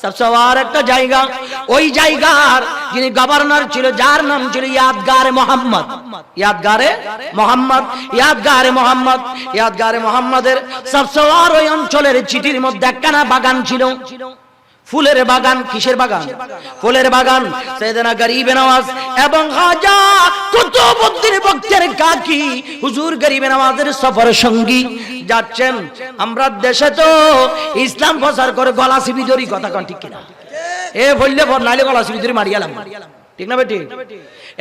সবসওয়ার একটা জায়গা। ওই জায়গার যিনি গভর্নর ছিল, যার নাম ছিল ইয়াদগারে মোহাম্মদ। ইয়াদগারে মোহাম্মদ, ইয়াদগারে মোহাম্মদ, ইয়াদগারে মোহাম্মদের সবসওয়ার ওই অঞ্চলের চিঠির মধ্যে একখানা বাগান ছিল, ফুলের বাগান। কিসের বাগান? ফুলের বাগান। সাইয়েদনা গরিব নওয়াজ এবং খাজা কুতুবউদ্দিন বখতিয়ার কাকি হুজুর গরিব নওয়াজের সফর সঙ্গী যাচ্ছেন। আমরা দেশে তো ইসলাম প্রচার করে গলা চিপি ধরি, কথা কোন ঠিক কিনা? এ বললে বল, নাইলে গলা চিপি ধরি মারিয়ালাম, ঠিক না বেটি?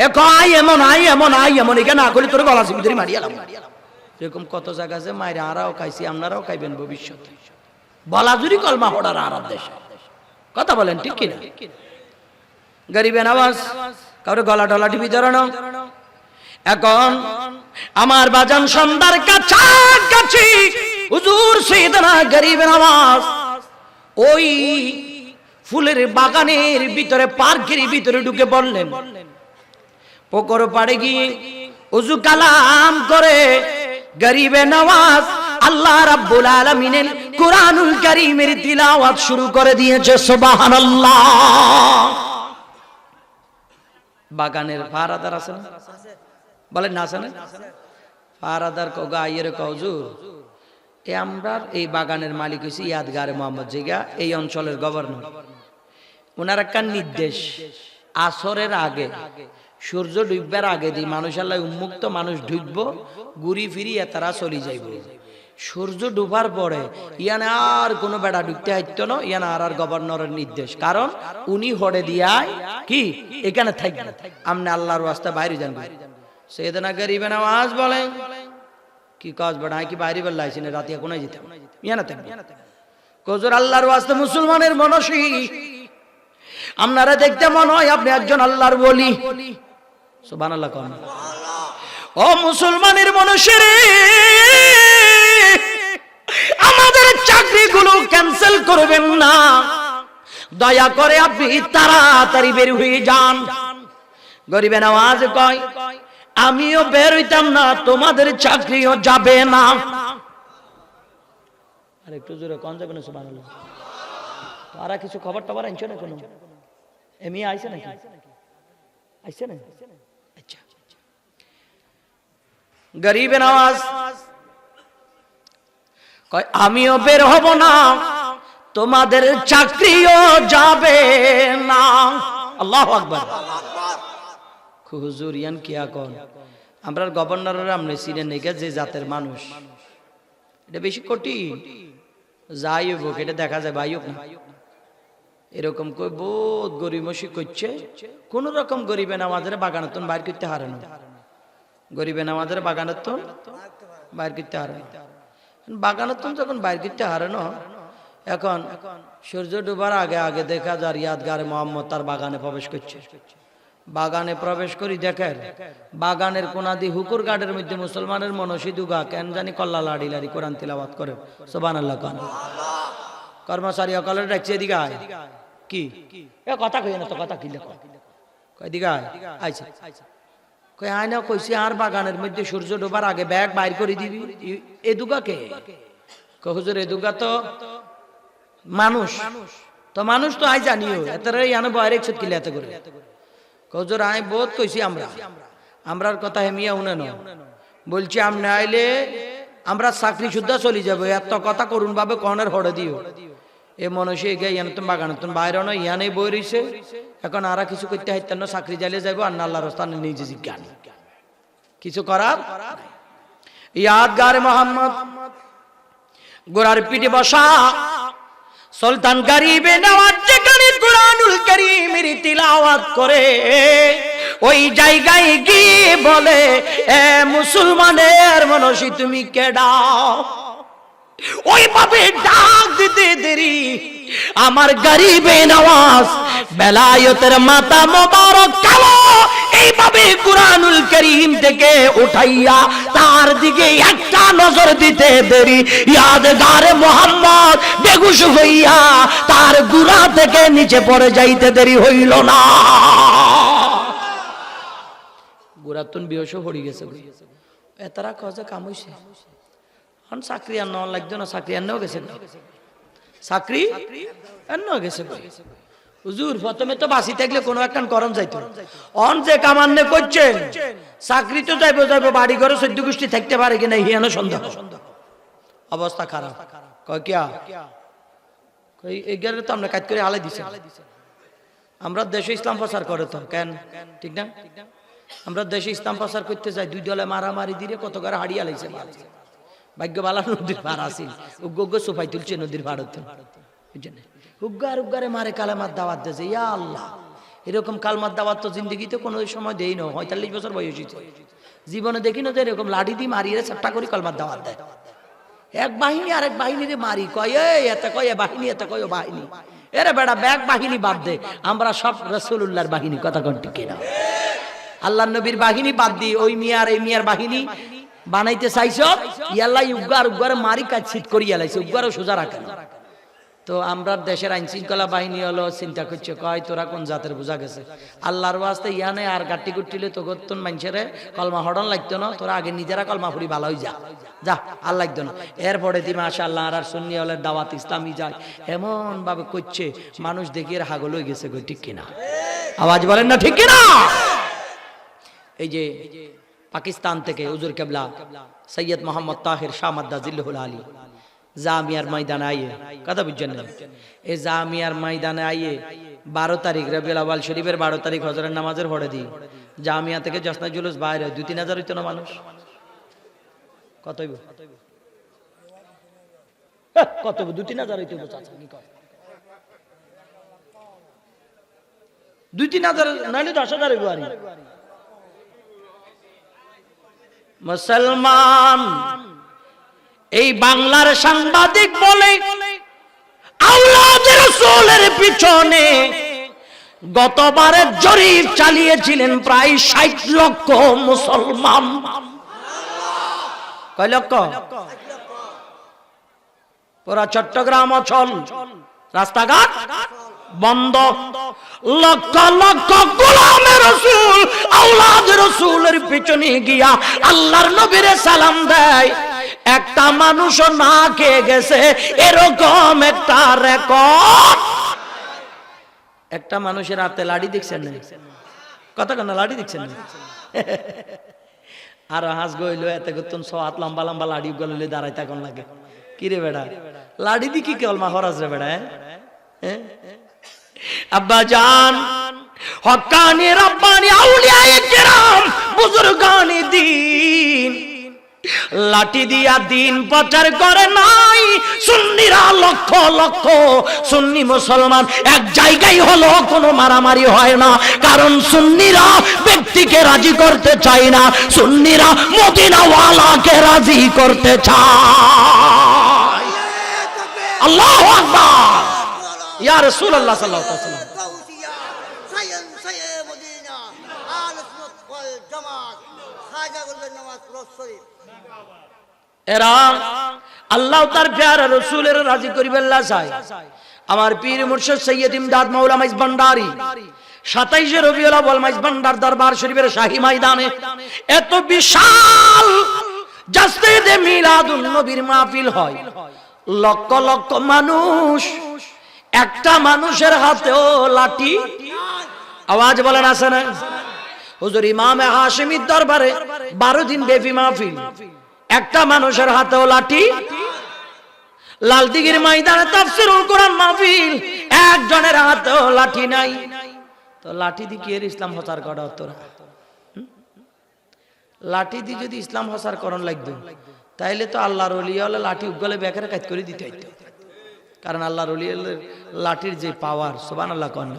এ কয় এমন আই এমন আই এমন, এখানে না করি তোর গলা চিপি ধরি মারিয়ালাম। এরকম কত জায়গা আছে, মায়েরা আরাও খাইছি, আপনারাও খাইবেন ভবিষ্যতে। বলাজুরি কলমা পড়ার আরব দেশে, কথা বলেন ঠিক কিনা? গরিব নওয়াজ কাউরে গলা টলা টিপি ধরানো। এখন আমার বাজান সন্ধ্যার কাছাকাছি হুজুর সাইয়েদনা গরিব নওয়াজ ওই ফুলের বাগানের ভিতরে, পার্কের ভিতরে ঢুকে পড়লেন। পুকুর পাড়ে গিয়ে ওযু কালাম করে গরিব নওয়াজ আল্লাহ রাব্বুল আলামিনের কুরআনুল কারীমের তিলাওয়াত শুরু করে দিয়েছে। সুবহানাল্লাহ। বাগানের ফারাদার আছে না? বলেন না আছে না? ফারাদার কগা আইয়ের কওজুর এ আমরা এই বাগানের মালিক হইছি ইয়াদগারে মোহাম্মদ, জিগা এই অঞ্চলের গভর্নর। ওনার একটা নির্দেশ, আসরের আগে, সূর্য ডুববার আগে দি মানুষ আল্লাহ উন্মুক্ত মানুষ ঢুকবো, ঘুরি ফিরি তারা চলে যাইব। সূর্য ডুবার পরে ইয়ানে আর কোনো বেড়া ঢুকতে হাইতো না, ইয়ানে আর গভর্নরের নির্দেশ, কারণ উনি হড়ে দিয়ায় কি এখানে থাকবেন, আমনে আল্লাহর ওয়াস্তে বাইরে যান। সাইয়েদনা গরিব নওয়াজ বলেন, কি কাজ বেড়া কি বাইরে বেলাইছি না, রাতে কোনায় যেতাম, ইয়ানে থাকবেন। কজুর আল্লাহর ওয়াস্তে মুসলমানের মনসী, আপনারা দেখতে মনে হয় আপনি একজন আল্লাহর ওলি। সুবহানাল্লাহ কোন। ও মুসলমানের মনুষ্যের, আমাদের চাকরিগুলো ক্যান্সেল করবেন না, দয়া করে আপনি তাড়াতাড়ি বের হয়ে যান। গরিব নওয়াজ কয়, আমিও বের হইতাম না, তোমাদের চাকরিও যাবে না। আর একটু জোরে কোন যাবে না? সুবহানাল্লাহ। তারা কিছু খবর টবর আনছো না? কোনো এমনি আইছে নাকি? আইছে না? আচ্ছা। গরিব নওয়াজ কয়, আমিও বের হব না, তোমাদের চাকরিও যাবে না। আল্লাহু আকবার। হুজুর ইয়ান কি এখন আমরা গভর্নরের আমনে চিনেন নাকি যে জাতের মানুষ, এটা বেশি কঠিন। যাই হোক এটা দেখা যায় ভাই হোক না, এরকম কই বহুত গরিবসি করছে, কোন রকম গরিবে নামাজের বাগানতন বাইর করতে হারে না, গরিবে নামাজের বাগানতন বাইর করতে হারে না। বাগানতন যখন বাইর করতে হারে না, এখন সূর্য ডুবার আগে আগে দেখা যায় ইয়াদগারে মোহাম্মদ তার বাগানে প্রবেশ করছে। বাগানে প্রবেশ করি দেখেন বাগানের কোনাদি হুকুর গার্ডের মধ্যে মুসলমানের মনসি দুগা কেন জানি কল্লা লাড়ি লাড়ি কোরআন তিলাওয়াত করে। সুবহানাল্লাহ। কোন কর্মচারী অকালের ডাকছে এদিকে আয়, কি এ কথা কই না তো, কথা কি লেখো কই দিকে আয়, আইছে কই আয় না, কইছি আর বাগানের মধ্যে সূর্য ডোবার আগে ব্যাগ বাইর করে দিবি। এ দুগা কে? কই হুজুর এ দুগা তো মানুষ, তো মানুষ তো আই জানিও এতরে ইয়ানো বাইরে একশো কিলে এত করে। কজর আই বহুত কইছি আমরার কথা হেমিয়া উনে ন, বলছি আমনে আইলে আমরা চাকরি শুদ্ধা চলে যাবো, এত কথা করুন ভাবে কনের হড়ে দিও। এ মনুষ্য এগে ইয়ান তো বাগান তুমি বাইরে নয়, ইয়ানে বই রইছে, এখন আর কিছু করতে হাইতেন না, চাকরি জ্বালিয়ে যাবো আর আল্লাহর রাস্তায় নিজে জিজ্ঞান কিছু করার। ইয়াদগারে মোহাম্মদ গোড়ার পিঠে বসা সুলতান গরিবে নওয়াজ যেখানে কুরআনুল কারীমের তিলাওয়াত করে, ওই জায়গায় গিয়ে বলে, এ মুসলমানের মানুষ তুমি কেডা? ওইভাবে ডাক দিতে দেরি আমার গরিবে নওয়াজ বেলায়েতের মাথা মোবারক কালো এইভাবে কুরআনুল কারীম থেকে উঠাইয়া তার দিকে একটা নজর দিতে দেরি ইয়াদগারে মোহাম্মদ বেহুশ হইয়া তার গুড়া থেকে নিচে পড়ে যাইতে দেরি হইল না। গুড়াতুন বেহুশ হয়ে গেছে। এতারা কজে কাম হইছে, এখন চাকরি আর নেওয়া লাগতো না, চাকরি আর নেও গেছে, চাকরি আর নেওয়া গেছে। হুজুর প্রথমে তো বাসি থাকলে কোনো একটা করম যাইতো, অন যে কামান্নে করছেন চাকরি তো যাইবো যাইবো, বাড়ি ঘরে 14 গোষ্ঠী থাকতে পারে কিনা হিয়ানো সন্দেহ, অবস্থা খারাপ। কয় কিয়া এই গেলে তো আমরা কাজ করে হালাই দিছে। আমরা দেশে ইসলাম প্রচার করে তো কেন, ঠিক না? আমরা দেশে ইসলাম প্রচার করতে যাই, দুই দলে মারামারি দিয়ে কত করে হারিয়ে লাইছে। ভাগ্য বালা নদীর ভার আসিল, উগ্গ সোফাই তুলছে নদীর ভারত, হুগ্গার উগ্গারে মারে কালেমার দাওয়াত দিয়েছে। ইয়া আল্লাহ, এরকম কালমার দাওয়াত তো জিন্দগিতে কোনো সময় দেই না। 45 বছর বয়স হয়েছে, জীবনে দেখি না যে এরকম লাঠি দিয়ে মারিয়ে চারটা করে কালমার দাওয়াত দেয়। এক বাহিনী আরেক বাহিনীরে মারি, কয় এতে কয় বাহিনী, এতে কয় বাহিনী। এরে বেড়া ব্যাগ বাহিনী বাদ দে, আমরা সব রাসূলুল্লাহর বাহিনী। কথা কোন ঠিক কিনা? আল্লাহ নবীর বাহিনী বাদ দিয়ে ওই মিয়ার এই মিয়ার বাহিনী বানাইতে চাইছ, ইয়াল্লা উগ্গার উগ্গারে মারি কাজ ছিট করিয়া লাইছে, উগ্গারও সোজা রাখে না। তো আমরা দেশের আইন শৃঙ্খলা বাহিনী হলো চিন্তা করছে, কয় তোরা কোন জাতের বোঝা গেছে, আল্লাহর ওয়াস্তে ইয়ানে আর গাট্টি গুট্টিলে তো গতন মানুষেরে কলমা হড়ন লাগতো না, তোরা আগে নিজেরা কলমা ফুরি ভালো হয়ে যা আর লাগতো না। এরপরে দি মাশাআল্লাহ আর সুন্নি হলের দাওয়াত ইসলামী যায়, এমন ভাবে করছে মানুষ দেখিয়ে হাগল হয়ে গেছে। ঠিক কিনা? আওয়াজ বলেন না ঠিক কিনা? এই যে পাকিস্তান থেকে হুজুর কেবলা সৈয়দ মোহাম্মদ তাহির শাহ মাদ্দা জিল্লুল আলী জামিয়ার ময়দানে আইয়ে, কথা বুঝছেন না? এই জামিয়ার ময়দানে আইয়ে 12 তারিখ রবিউল আউয়াল শরীফের 12 তারিখ হজরের নামাজের পড়ে দি জামিয়া থেকে জশ্নে জুলুস বাইরে 2-3 হাজার হইতো না মানুষ। কত হইব? কত 2-3 হাজার হইতো? 2-3 হাজার নাইলে 10 হাজার হইব। আরে মুসলমান, এই বাংলার সাংবাদিক বলে আওলাদের রাসূলের পিছনে গতবারের জরিপ চালিয়েছিলেন প্রায় 60 লক্ষ মুসলমান। কয় লক্ষ? পুরা চট্টগ্রাম অঞ্চল রাস্তাঘাট বন্ধ, লক্ষ লক্ষ গোলামে রাসূল আওলাদের রাসূলের পিছনে গিয়া আল্লাহর নবীরে সালাম দেয়। একটা মানুষও না খেয়ে গেছে এরকম একটা রেকর্ড। একটা মানুষের হাতে লাঠি দেখছেন না? কথা কেন লাঠি দেখছেন না? আর হাঁস গইল এতে গতন 6 হাত লম্বা লম্বা লাঠি গললে দাঁড়াই তখন লাগে। কি রে বেড়া, লাঠি দি কি কলমা খরচ রে বেড়া? আব্বা জান, হক্কানি রব্বানি আউলিয়ায়ে কেরাম বুজুর্গানি দ্বীন লাঠি দিয়া দিন প্রচার করে নাই। সুন্নিরা লক্ষ লক্ষ সুন্নি মুসলমান এক জায়গায় হলো কোনো মারামারি হয় না, কারণ সুন্নিরা ব্যক্তিকে রাজি করতে চায় না, সুন্নিরা মদিনাওয়ালাকে রাজি করতে চায়। আল্লাহু আকবার, ইয়া রাসূলুল্লাহ সাল্লাল্লাহু আলাইহি ওয়াসাল্লাম। এরা আল্লাহ তার প্যারা রাসূলের রাজি করিবেন না চায়। আমার পীর মুর্শিদ সৈয়দ ইমদাদ মাওলানা মাইজ ভান্ডারী 27 রবিউল আউয়াল মাইজ ভান্ডার দরবার শরীফের শাহী ময়দানে এত বিশাল জাসদে মিলাদুন নবীর মাহফিল হয়। লক্ষ লক্ষ মানুষ, একটা মানুষের হাতেও লাঠি। আওয়াজ বলেন আছে না? হুজুর ইমামে হাশিমির দরবারে 12 দিন ব্যাপী মাহফিল, একটা মানুষের হাতেও লাঠি। লালদিঘির ময়দানে তাফসীরুল কোরআন মাহফিল, একজনের হাতেও লাঠি নাই। তো লাঠি দিয়ে কি ইসলাম প্রচার করা হতো? লাঠি দিয়ে যদি ইসলাম প্রচার করণ লাগতো তাইলে তো আল্লাহর ওলি হলে লাঠি উগলে বেকারে কাজ করে দিতে হইতো, কারণ আল্লাহর ওলি লাঠির যে পাওয়ার, সুবহানাল্লাহ কোন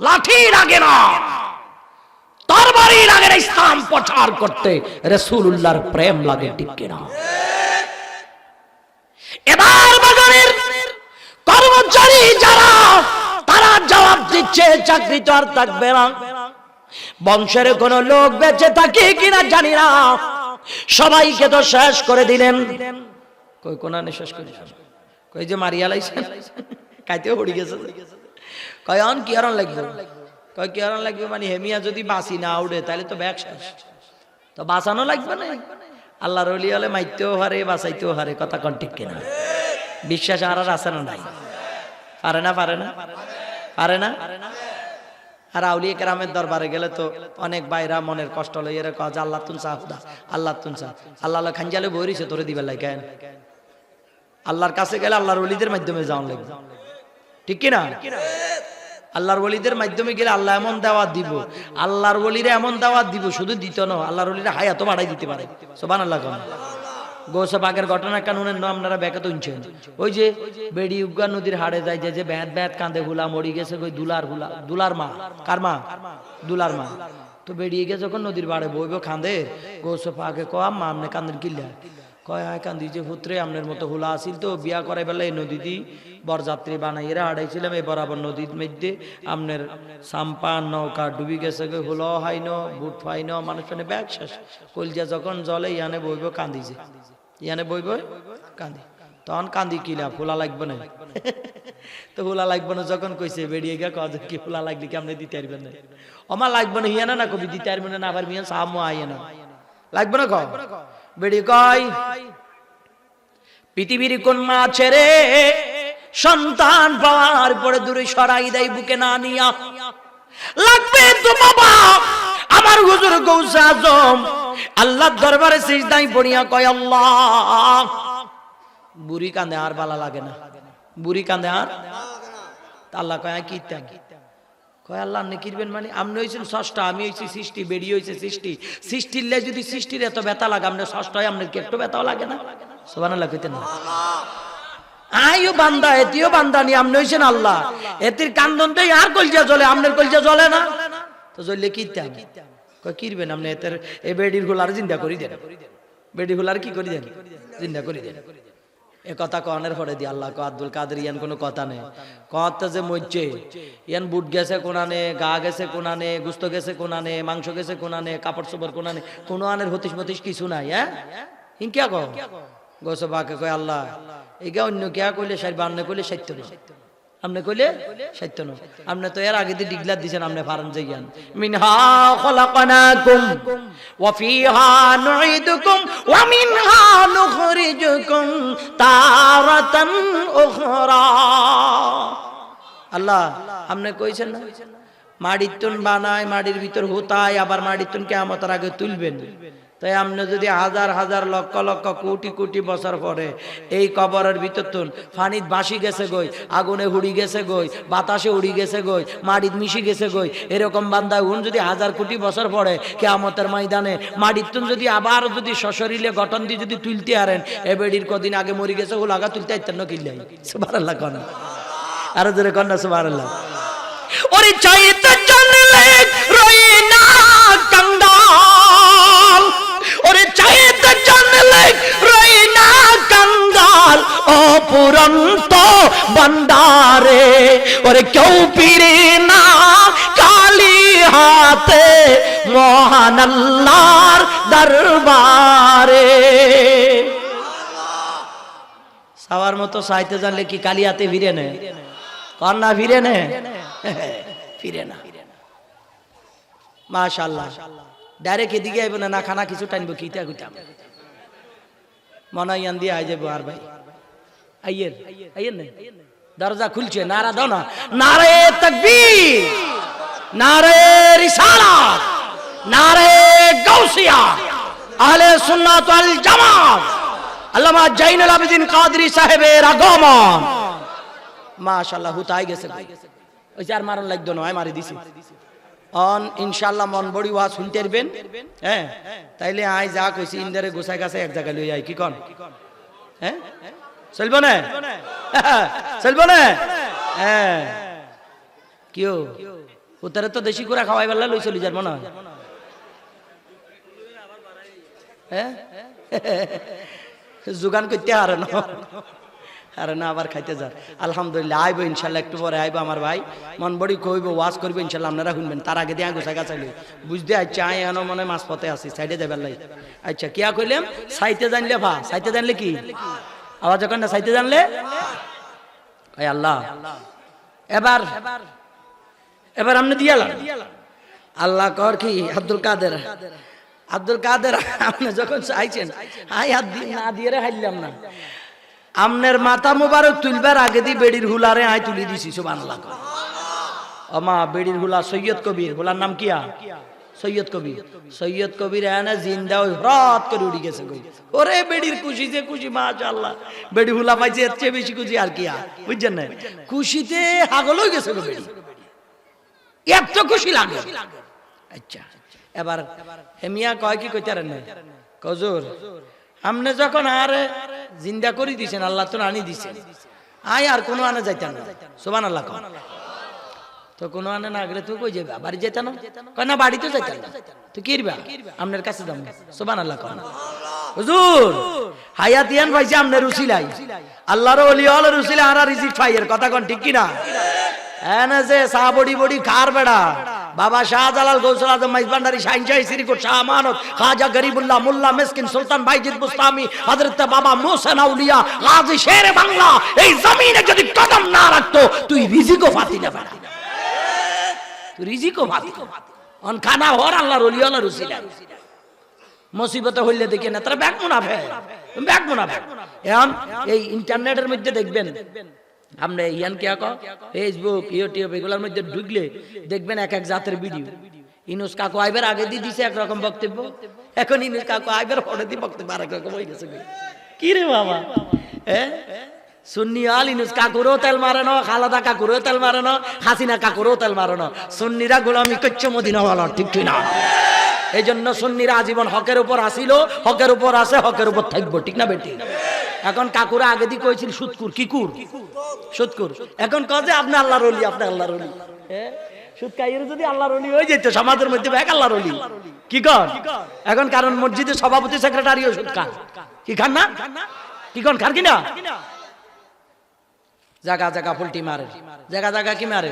লাঠি লাগে না, তরবারি লাগে না ইসলাম প্রচার করতে, রাসূলুল্লাহর প্রেম লাগে, ঠিক কিনা? এবার বাগানের কর্মচারী যারা, তারা জবাব দিচ্ছে চাকরি তো আর থাকবে না। বংশের কোন লোক বেঁচে থাকে কিনা জানি না, সবাইকে তো শেষ করে দিলেন। কই কোনানে শেষ করে, কই যে মারিয়া লাইছেন, কাইতেও পড়ে গেছে। কয় অন কি আরন লাগবে, কয় কি আরন লাগবে মানে হেমিয়া যদি বাঁচি না উড়ে তাহলে তো ব্যাগ শেষ, তো বাঁচানো লাগবে না। আল্লাহর ওলি হলে মাইতেও হারে বাঁচাইতেও হারে, কথা কোন ঠিক কিনা? বিশ্বাস আর আছে না নাই? পারে না, পারে না, পারে না। আর আউলিয়া কেরামের দরবারে গেলে তো অনেক বাইরা মনের কষ্ট লইয়ে রে কয় আল্লাহ তুন চা হুদা, আল্লাহ তুন চা, আল্লাহ খানজালে বইরিছে তোরে দিবে লাই কেন? আল্লাহর কাছে গেলে আল্লাহর ওলিদের মাধ্যমে যাওয়া লাগবে, ঠিক কিনা? আল্লাহর ওলিদের মাধ্যমে গেলে আল্লাহ এমন দাওয়াত দিব, আল্লাহর ওলিরা এমন দাওয়াত দিব, শুধু দিত না, আল্লাহর ওলিরা হায়াতও বাড়াই দিতে পারে। সুবহানাল্লাহ। কোন গোসা পাকের ঘটনা কানুনের নাম আপনারা ব্যাকে তুলছেন। ওই যে বেড়ি উগা নদীর হাড়ে যায় যে ব্যাত ব্যাত কাঁদে হুলা মরি গেছে, ওই দুলার হুলা, দুলার মা, কার মা? দুলার মা। তো বেরিয়ে গিয়ে যখন নদীর বাড়ে বইব কাঁদে, গোসা পাকে কয়া মা আমনে কান্দের কিল্লা, কয় হায় কান্দি যে পুত্রে আমনের মতো হুলা আসিল তো বিয়া করাই বেলা এই নদী দি বরযাত্রী বানাইয়েরা হাড়াইছিলাম, এই বরাবর নদীর মধ্যে আমনের সাম্পান নৌকা ডুবি গেছে, হুলো হাইন বুট ফাইন মানুষজনে ব্যাগ শেষ। কলজা যখন জলে ইয়ানে বইব কান্দিছে, ইয়ানে বইব কান্দি, তখন কান্দি কিলা ফুলা লাগবে না। তো ফুলা লাগবে না যখন কইছে বেরিয়ে গিয়া কয় কি ফুলা লাগলি কি আপনি দিতে পারবেন না? ওমা লাগবে না হিয়ানা না কবি দিতে পারবেন না, আবার মিয়া সামু আইয়ে না লাগবে না। কয় বেরিয়ে কয় পৃথিবীর কোন মা ছেড়ে সন্তান পাওয়ার পরে দূরে সরাই দেয় বুকে না নিয়া, লাগবে তো বাবা আমার হুজুর গৌসে আজম আল্লাহর দরবারে সিজদায় পড়িয়া কয় আল্লাহ। বুড়ি কাঁদে আর ভালো লাগে না, বুড়ি কাঁদে আর আল্লাহ কয় কি ত্যাগ, কয় আল্লাহ আপনি কিরবেন মানে আপনি হয়েছেন ষষ্ঠ, আমি হয়েছি সৃষ্টি, বেরিয়ে হয়েছে সৃষ্টি, সৃষ্টির লে যদি সৃষ্টির এত ব্যথা লাগে আপনি ষষ্ঠ হয়, আপনার কি একটু ব্যথাও লাগে না? সুবহানাল্লাহ কইতেন না? আইও বান্দা এতিও বান্দা নি, আপনি হয়েছেন আল্লাহ, এতির কান্দনটাই আর কলজা জ্বলে, আপনার কলজা জ্বলে না? তো জ্বললে কি ত্যাগ, কয় কিরবেন আপনি এতের এই বেডির গুলার জিন্দা করি দেন, বেডি গুলার কি করি দেন, জিন্দা করি দেন। এ কথা কনের পরে দি আল্লাহ কয় আব্দুল কাদের ইয়ান কোনো কথা নেই, কথা যে মরছে ইয়ান বুট গেছে কোনানে, গা গেছে কোনানে, গুস্ত গেছে কোনানে, মাংস গেছে কোনানে, কাপড় চোপড় কোনানে, কোনো আনের হতিস মতিস কিছু নাই। হ্যাঁ হিংকিয়া কো গোসো বাকে কয় আল্লাহ এইগা অন্য কিয়া কইলে সাইড বান্নে কইলে সাইত্য না, আপনি কইলে সাইত্য না, আপনি তো এর আগে দিয়ে ডিগলার দিছেন, আপনি ফারান যাইয়ান মিনহা খলাকনাকুম ওয়া ফিহা নুঈদুকুম ওয়া মিনহা নুখরিজুকুম তারাতান উখরা। আল্লাহ আপনি কইছেন না মাটির তুন বানায়, মাটির ভিতর হুতায়, আবার মাটির তুন কিয়ামতের আগে তুলবেন, তাই আপনি যদি হাজার হাজার লক্ষ লক্ষ কোটি কোটি বছর পরে এই কবরের ভিতর তুন পানিত ভাসি গেছে গই, আগুনে উড়ি গেছে গই, বাতাসে উড়ি গেছে গই, মাটিত মিশি গেছে গই, এরকম বান্দা উন যদি হাজার কোটি বছর পরে কিয়ামতের ময়দানে মাটির তুন যদি আবার যদি সশরীরে গঠন দিয়ে যদি তুলতে আরেন, এ বেডির কদিন আগে মরি গেছে ও লাগা তুলতে আইতেন না কিল্লাই। সুবহানাল্লাহ কোন আর জোরে কোন না সুবহানাল্লাহ। ওরে চাইতে জানলে রই না কাঙ্গাল, ওরে চাইতে জানলে রই না কাঙ্গাল, অপুরন্ত বন্দারে ওরে কেউ ফিরে না কালি হাতে মহান আল্লাহর দরবারে। সবার মতো চাইতে জানলে কি কালি হাতে ফিরে নেয়? কন্যা ফিরে নে, ফিরে না। মাশাআল্লাহ ডাইরেক্ট এদিকে আইব না, না খানা কিছু টানবো কিতা কইতাম মনে ইয়ান দিয়ে আই যাবো। আর ভাই আইয়ের আইয়ের না, দরজা খুলছে, নারা দাও না, নারে তাকবীর, নারে রিসালাত, নারে গাউসিয়া, আহলে সুন্নাত ওয়াল জামাত, আল্লামা জাইনুল আবেদিন কাদরি সাহেবের আগমন। মাশাআল্লাহ হুতাই গেছে, ওই যে আর মারণ লাগতো নয়, মারি দিছি অন ইনশাআল্লাহ মন বড়ি ওয়া শুনতে পারবেন। হ্যাঁ তাইলে আই যা কইছি ইন্দারে গোছাই গাছে এক জায়গায় লই আই, কি কোন? হ্যাঁ চলবো না, চলবো না। হ্যাঁ কিও উত্তরে তো দেশি করে খাওয়াই বেলা লই চলি যার মনে হয় হ্যাঁ যোগান করতে আর না আরে না আবার খাইতে যান আলহামদুলিল্লাহ আইব ইনশাল্লাহ একটু পরে আইব আমার ভাই মন বড়ি কইব ওয়াজ করবো ইনশাল্লাহ আপনারা শুনবেন তার আগে দিয়ে গোছা গাছাইলে বুঝতে আচ্ছা আই এনো মনে মাছ পথে আসি সাইডে যাবার লাই আচ্ছা কিয়া কইলাম সাইতে জানলে ভা সাইতে জানলে কি আওয়াজ যখন না সাইতে জানলে এই আল্লাহ এবার এবার আপনি দিয়ালাম আল্লাহ কর কি আব্দুল কাদের আপনি যখন চাইছেন আই হাত না দিয়ে হাইলাম না আমনের মাথা মোবারক তুলবার আগে দি বেড়ির হুলারে আই তুলি দিছি সুবহানাল্লাহ আমা বেড়ির হুলা সৈয়দ কবির হুলার নাম কিয়া সৈয়দ কবির এনে জিন্দা ওই হঠাৎ করে উড়ি গেছে কই ওরে বেড়ির খুশি যে খুশি মাশাআল্লাহ বেড়ি হুলা পাইছে এর চেয়ে বেশি খুশি আর কি আর বুঝছেন না খুশিতে পাগল হয়ে গেছে গো বেড়ি এত খুশি লাগে আচ্ছা এবার হেমিয়া কয় কি কইতারেন না কজুর আপনি যখন আর জিন্দা করে দিছেন আল্লাহ তো আনি দিছেন আয় আর কোনো আনে যাইতেন না সুবহানাল্লাহ তো কোনো আনে না গেলে তুই কই যাবে বাড়ি যেতেন কয় না বাড়ি তো যাইতেন না তুই কিরবা আপনার কাছে যাম সুবহানাল্লাহ হুজুর হায়াতিয়ান ভাইছে আপনার উসিলাই আল্লাহর ওলি হল উসিলা আর রিজিক ফাইয়ের কথা কোন ঠিক কি না এনে যে সা বড়ি বড়ি খার বেড়া বাবা শাহজালাল গৌসুল আজম মাইজবান্ডারি শাহিনশাহী শ্রীকোট শাহ আমানত খাজা গরিবুল্লাহ মোল্লা মিসকিন সুলতান বাইজিদ বুস্তামি হযরত বাবা মুহসিন আউলিয়া গাজী শেরে বাংলা এই জমিনে যদি কদম না রাখতো তুই রিজিকও পাতি না বেড়া তুই রিজিকও পাতি অন খানা হর আল্লাহর ওলি হল উসিলা মুসিবত হইলে দেখে না তারা ব্যাগ মুনাফে এখন এই ইন্টারনেটের মধ্যে দেখবেন আপনি ইয়ান কে ফেসবুক ইউটিউব এগুলোর মধ্যে ঢুকলে দেখবেন এক এক জাতের ভিডিও ইনুস কাকু আইবার আগে দিয়ে দিছে একরকম বক্তব্য এখন ইনুস কাকু আইবার পরে দিয়ে বক্তব্য আরেক রকম হয়ে গেছে কি রে বাবা হ্যাঁ সুন্নি আল ইনুস কাকুরও তেল মারে না খালাদা কাকুরও তেল মারে না হাসিনা কাকুরও তেল মারে না সুন্নিরা গোলামি করছে মদিনাওয়ালা ঠিক না এই জন্য সুন্নিরা আজীবন হকের উপর আসিল হকের উপর আসে হকের উপর থাকবো ঠিক না বেটি এখন কাকুরা আগে দিয়ে কইছিল সুদকুর কিকুর সুদকুর এখন কজে আপনি আল্লাহর ওলি সুদ খাইয়ের যদি আল্লাহর ওলি হয়ে যেত সমাজের মধ্যে এক আল্লাহর ওলি কি কর এখন কারণ মসজিদের সভাপতি সেক্রেটারিও সুদ খান কি খান না কি কন খান কিনা জায়গা জায়গা ফুলটি মারে জায়গা জায়গা কি মারে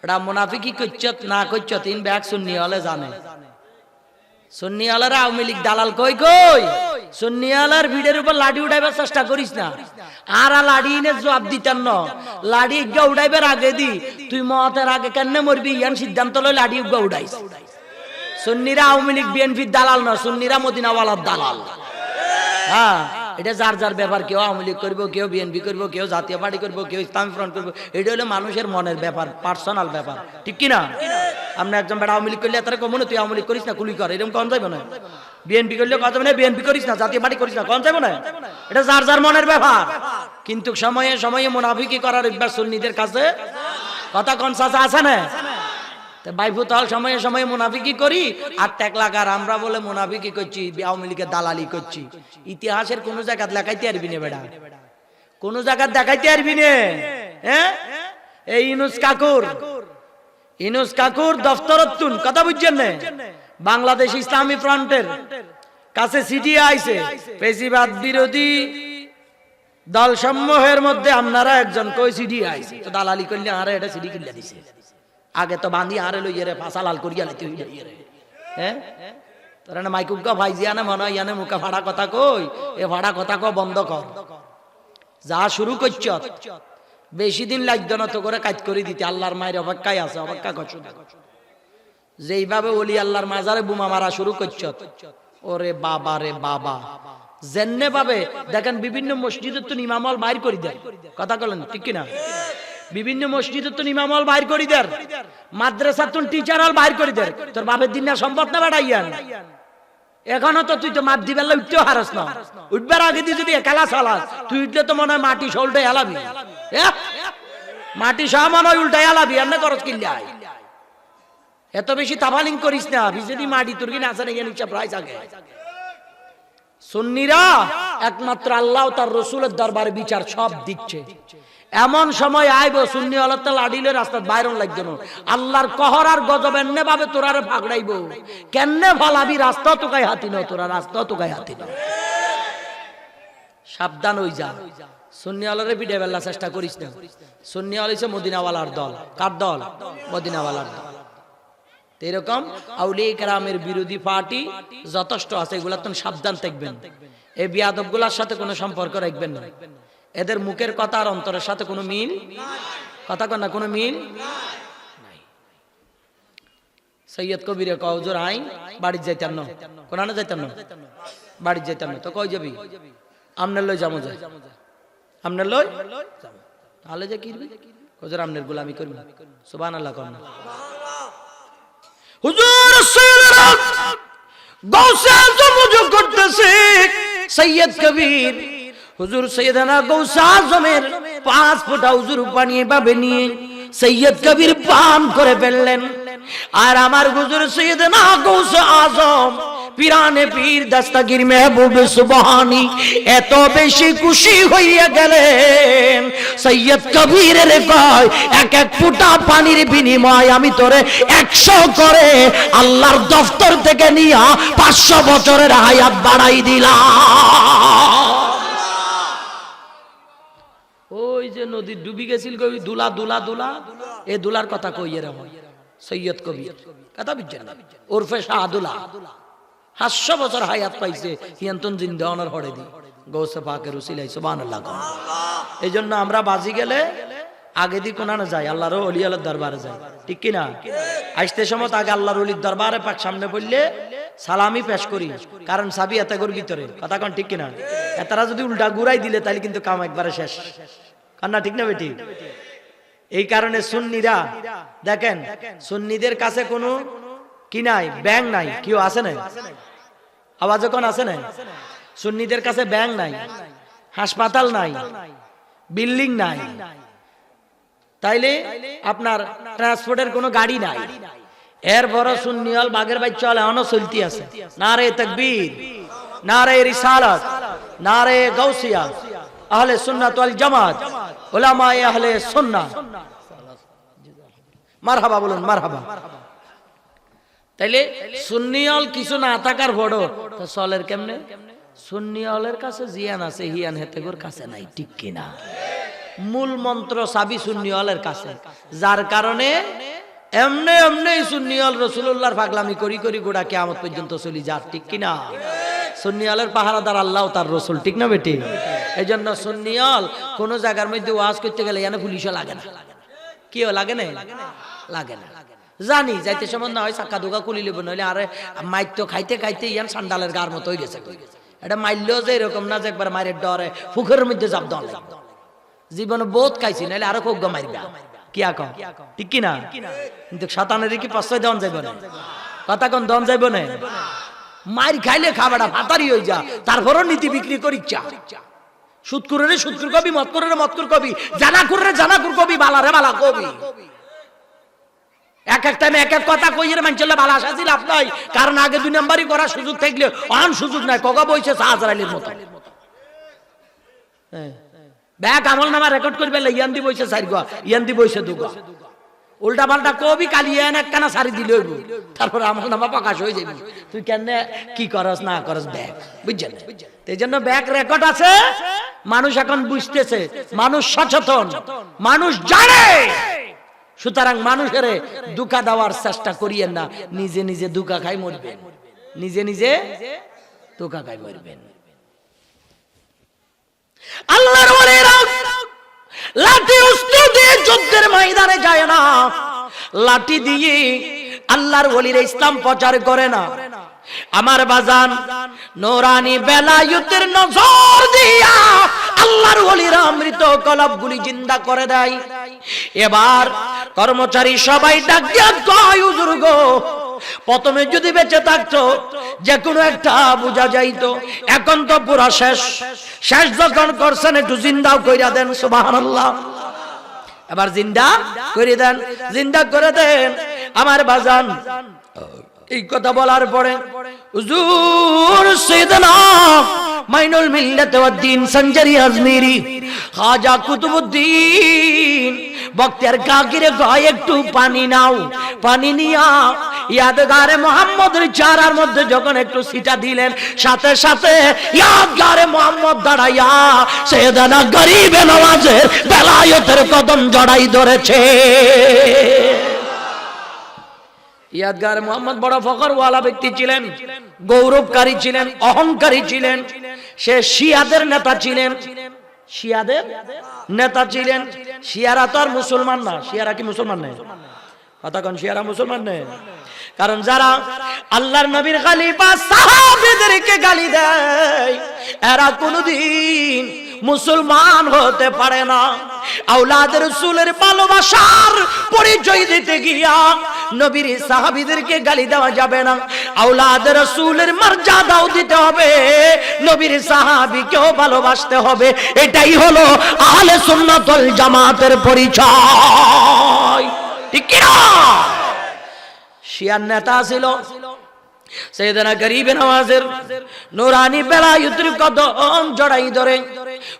এটা মুনাফিকি কইছত না কইছ তিন ব্যাগ সুন্নি হলে জানে সুন্নি আলারা আওয়ামী লীগ দালাল কই সুন্নি আলার ভিড়ের উপর লাঠি উঠাইবার চেষ্টা করিস না আর লাঠি এনে জবাব দিতেন না লাঠি ইগা উঠাইবার আগে দি তুই মতের আগে কেন মরবি ইয়ান সিদ্ধান্ত লই লাঠি ইগা উঠাইস সুন্নিরা আওয়ামী লীগ বিএনপির দালাল না সুন্নিরা মদিনাওয়ালার দালাল হ্যাঁ এটা যার যার ব্যাপার কেউ আওয়ামী লীগ করবো কেউ বিএনপি করবো কেউ জাতীয় পার্টি করবো কেউ ইসলামী ফ্রন্ট করবো এটা হলো মানুষের মনের ব্যাপার পার্সোনাল ব্যাপার ঠিক কিনা আপনি একজন বেড়া আওয়ামী লীগ করলে তারা কমনে তুই আওয়ামী লীগ করিস না কুলি কর এরকম কম যাইব না বিএনপি করলে কথা মানে বিএনপি করিস না জাতীয় পার্টি করিস না কম যাইব না এটা যার যার মনের ব্যাপার কিন্তু সময়ে সময়ে মুনাফিকি করার অভ্যাস সুন্নিদের কাছে কথা কনসাস আছে না বাইফুতাল সময়ে সময়ে মুনাফিকি করি আর ট্যাক লাগার আমরা বলে মুনাফিকি করছি আওয়ামী লীগের দালালি করছি ইতিহাসের কোন জায়গা দেখাইতে পারবি না বেড়া কোন জায়গা দেখাইতে পারবি না হ্যাঁ এই ইনুস কাকুর দফতরতুন কথা বুঝছেন না বাংলাদেশ ইসলামী ফ্রন্টের কাছে সিটি আইছে পেশিবাদ বিরোধী দল সমূহের মধ্যে আপনারা একজন কই সিটি আইছে তো দালালি করলে আরে এটা সিটি কিনলে দিছে আগে তো বাঁধি আরে লইয়ে রে ফাঁসা লাল করিয়া লাইতে হইলে হ্যাঁ তোরা না মাইকুকা ভাই জিয়ানে মনে হয় ইয়ানে মুখে ভাড়া কথা কই এ ভাড়া কথা কো বন্ধ কর যা শুরু করছ বেশি দিন লাগতো না তো করে কাজ করে দিতে আল্লাহর মায়ের অপেক্ষায় আছে অপেক্ষা করছ যেইভাবে ওলি আল্লাহর মাজারে বোমা মারা শুরু করছ ওরে বাবা রে বাবা জেন্নে ভাবে দেখেন বিভিন্ন মসজিদের তো ইমামল বাইর করে দেয় কথা বলেন ঠিক কিনা বিভিন্ন মসজিদের তো ইমামল বাইর করে দেয় মাদ্রাসার তো টিচার হল বাইর করে দেয় তোর বাপের দিন না সম্ভব না বাড়াইয়ান এখনো তো তুই তো মাঠ দিবার উঠতেও হারস না উঠবার আগে দিয়ে যদি একালা চালাস তুই উঠলে তো মনে হয় মাটি সলটে এলাবি মাটি সহ মনে হয় উল্টাই এলাবি এমনি খরচ কিনলে আয় এত বেশি তাফালিং করিস না যদি মাটি তোর কিনে আসে না নিচে প্রায় থাকে সুন্নিরা একমাত্র আল্লাহ তার রসুলের দরবারে বিচার সব দিচ্ছে এমন সময় আইব সুন্নি আল্লাহ তাআলা আডিলে রাস্তা বাইরন লাগবে না আল্লাহর কহর আর গজব এন্নে ভাবে তোরারে ফাগড়াইবো কেন্নে ফলাবি রাস্তা তো গায় হাতি না তোরা রাস্তা তো গায় হাতি না সাবধান হই যা সুন্নি আল্লাহরে পিডে বেলা চেষ্টা করিস না সুন্নি আল্লাহ হইছে মদিনাওয়ালার দল কার দল মদিনাওয়ালার দল এরকম আউলিয়া কেরামের বিরোধী পার্টি যথেষ্ট আছে এগুলা তো সাবধান থাকবেন এই বিয়াদবগুলোর সাথে কোনো সম্পর্ক রাখবেন না এদের মুখের কথা আর অন্তরের সাথে কোনো মিল কথা কন না কোনো মিল নাই সৈয়দ কবিরে কও হুজুর আই বাড়ি যাইতাম না কোনানে যাইতাম না বাড়ি যাইতাম না তো কই যাবি আমনের লই যামু যায় আমনের লই যামু তাহলে যে কিরবি হুজুর আমনের গোলামি করবি সুবহানাল্লাহ কোন হুজুর সৈয়দরা গৌসে আজম ওযু করতেছে সৈয়দ কবির হুজুর সৈয়দনা গৌসে আজমের 5 ফুট হুজুর পানি ভাবে নিয়ে সৈয়দ কবির পান করে ফেললেন আর আমার হুজুর সৈয়দনা গৌসে আজম পিরানে পীর দস্তগীর মেহবুব সুবহানী এত বেশি খুশি হইয়া গেলেন সৈয়দ কবিরের কয় এক এক ফুটা পানির বিনিময় আমি তোরে 100 করে আল্লাহর দফতর থেকে নিয়া 500 বছরের হায়াত বাড়াই দিলাম ওই যে নদী ডুবি গেছিল কবি দুলা দুলা দুলা এই দুলার কথা কইয়ে রে সৈয়দ কবির কথা বুঝছেন ওরফে শাহদুলা 500 বছর হায়াত পাইছে হিয়ান্তন জিন্দাওয়ানার হড়ে দি গৌসে পাকের উসিলাই সুবহানাল্লাহ এইজন্য আমরা বাজি গেলে আগে দি কোনানে যাই আল্লাহর ওলি আল্লাহর দরবারে যাই ঠিক কি না আসতে সময় আগে আল্লাহর ওলির দরবারে পাক সামনে পড়লে সালামি পেশ করি কারণ সাবি এতগর ভিতরে কথা কোন ঠিক কি না এতারা যদি উল্টা ঘুরাই দিলে তাহলে কিন্তু কাম একবারে শেষ কান্না ঠিক না বেটি এই কারণে সুন্নিরা দেখেন সুন্নিদের কাছে কোনো কি নাই ব্যাংক নাই কেউ আছে না আওয়াজ কোন আছে না সুন্নিদের কাছে ব্যাংক নাই হাসপাতাল নাই বিল্ডিং নাই তাইলে আপনার ট্রান্সপোর্টের কোনো গাড়ি নাই এর বড় সুন্নিয়াল বাগের বাই চলে এখনো চলতি আছে নারে তাকবীর নারে রিসালাত নারে গাউসিয়া আহলে সুন্নাত ওয়াল জামাত উলামায়ে আহলে সুন্নাহ মারহাবা বলুন মারহাবা তাইলে সুন্নিয়াল কিছু না থাকার বড় তো চলের কেমনে সুন্নিয়ালের কাছে জিয়ান আছে হিয়ান হেতেগর কাছে নাই ঠিক কিনা মূল মন্ত্র চাবি সুন্নিয়ালের কাছে যার কারণে এমনে এমনে সুন্নিয়াল রাসূলুল্লাহর পাগলামি করি করি গোটা কিয়ামত পর্যন্ত চলি যা ঠিক কিনা সুন্নিয়ালের পাহারাদার আল্লাহ তার রাসূল ঠিক না বেটি এইজন্য সুন্নিয়াল কোন জায়গার মধ্যে ওয়াজ করতে গেলে এনে পুলিশও লাগে না কিও লাগে না লাগে না জানি যাইতে সম্বন্ধ হয় চাকা দুগা কুলি লিব নইলে আরে মাইর তো খাইতে খাইতে ইয়ান সান্ডালের গার মতো হয়ে গেছে এটা মাইলেও যে এরকম না যে একবার মায়ের ডরে ফুকের মধ্যে জাপ দেওয়া লাগবে জীবনে বহুত খাইছি নাহলে আরো খুব মারবা কি আক ঠিক কি না কিন্তু শয়তানের কি প্রশ্রয় দেওয়া যাইব না কথা কোন দন যাইব না মাইর খাইলে খাবাটা ভাতারি হয়ে যা তারপরও নীতি বিক্রি করিচ্ছা সুদকুরে সুদকুর কবি মতকুর কবি জানাকুর কবি বালারে বালা কবি এক এক টাইমে এক এক কথা কইরে মানচলে বালা আসা লাভ নাই কারণ আগে 2 নাম্বারই করার সুযোগ থাকলে অন সুযোগ নাই কগা বইছে সাহাজরালির মতো হ্যাঁ ব্যাক আমল নামা রেকর্ড করবে ইয়ান দি বইছে 4 গা ইয়ান দি বইছে 2 গা উল্টা পাল্টা কবি কালিয়ান এক কানা সারি দিলে হইব তারপর আমল নামা প্রকাশ হয়ে যাবে তুই কেন কি করস না করস ব্যাক বুঝছেন এইজন্য ব্যাক রেকর্ড আছে মানুষ এখন বুঝতেছে মানুষ সচেতন মানুষ জানে সুতরাং মানুষের দুঃখা দেওয়ার চেষ্টা করিয়েন না নিজে নিজে দুঃখা খাই মরবেন নিজে নিজে দুঃখা খাই মরবেন আল্লাহর ওলিরা লাঠি অস্ত্র দিয়ে যুদ্ধের ময়দানে যায় না লাঠি দিয়ে আল্লাহর ওলিরা ইসলাম প্রচার করে না আমার বাজান নূরানি বেলায়েতের নজর দিয়া আল্লাহর ওলিরা অমৃত কলবগুলি জিন্দা করে দেয় এবার কর্মচারী সবাই ডাক দিয়া কয় হুজুর গো প্রথমে যদি বেঁচে থাকতো যে কোনো একটা বোঝা যাইতো এখন তো পুরো শেষ যখন করছেন একটু জিন্দাও কইরা দেন সুবহানাল্লাহ এবার জিন্দা করে দেন আমার বাজান এই কথা বলার পরে হুজুর সাইয়েদনা মাইনুল মিল্লাত ওয়াদ দ্বীন সঞ্জারি আজমিরি খাজা কুতুবউদ্দিন বক্তিয়ার কাকিরে কয় একটু পানি নাও। পানি নিয়া ইয়াদগারে মুহাম্মদের চারার মধ্যে যখন একটু ছিটা দিলেন, সাথে সাথে ইয়াদগারে মুহাম্মদ দাঁড়াইয়া সাইয়েদনা গরিবে নওয়াজের বেলায়েতের কদম জড়াই ধরেছে। ইয়াদগার মুহাম্মদ বড় ফখরওয়ালা ব্যক্তি ছিলেন, গৌরবকারী ছিলেন, অহংকারী ছিলেন। সে শিয়াদের নেতা ছিলেন, শিয়াদের নেতা ছিলেন। শিয়ারা তো আর মুসলমান না। শিয়ারা কি মুসলমান নেই? কথা কোন শিয়ারা মুসলমান নেই? কারণ যারা আল্লাহর নবীর খলিফা সাহাবীদেরকে গালি দেয় এরা কোনদিন মুসলমান হতে পারে না। আওলাদের রাসূলের ভালোবাসার পরিচয় দিতে গিয়া নবীর সাহাবীদেরকে গালি দেওয়া যাবে না। আওলাদের রাসূলের মর্যাদাও দিতে হবে, নবীর সাহাবীকেও ভালোবাসতে হবে। এটাই হলো আহলে সুন্নাত ওয়াল জামাতের পরিচয়, ঠিক কি না? শিয়ার নেতা ছিল সাইয়েদনা গরিবে নওয়াজের নূরানি বেলায়েতের কদম জড়াই ধরে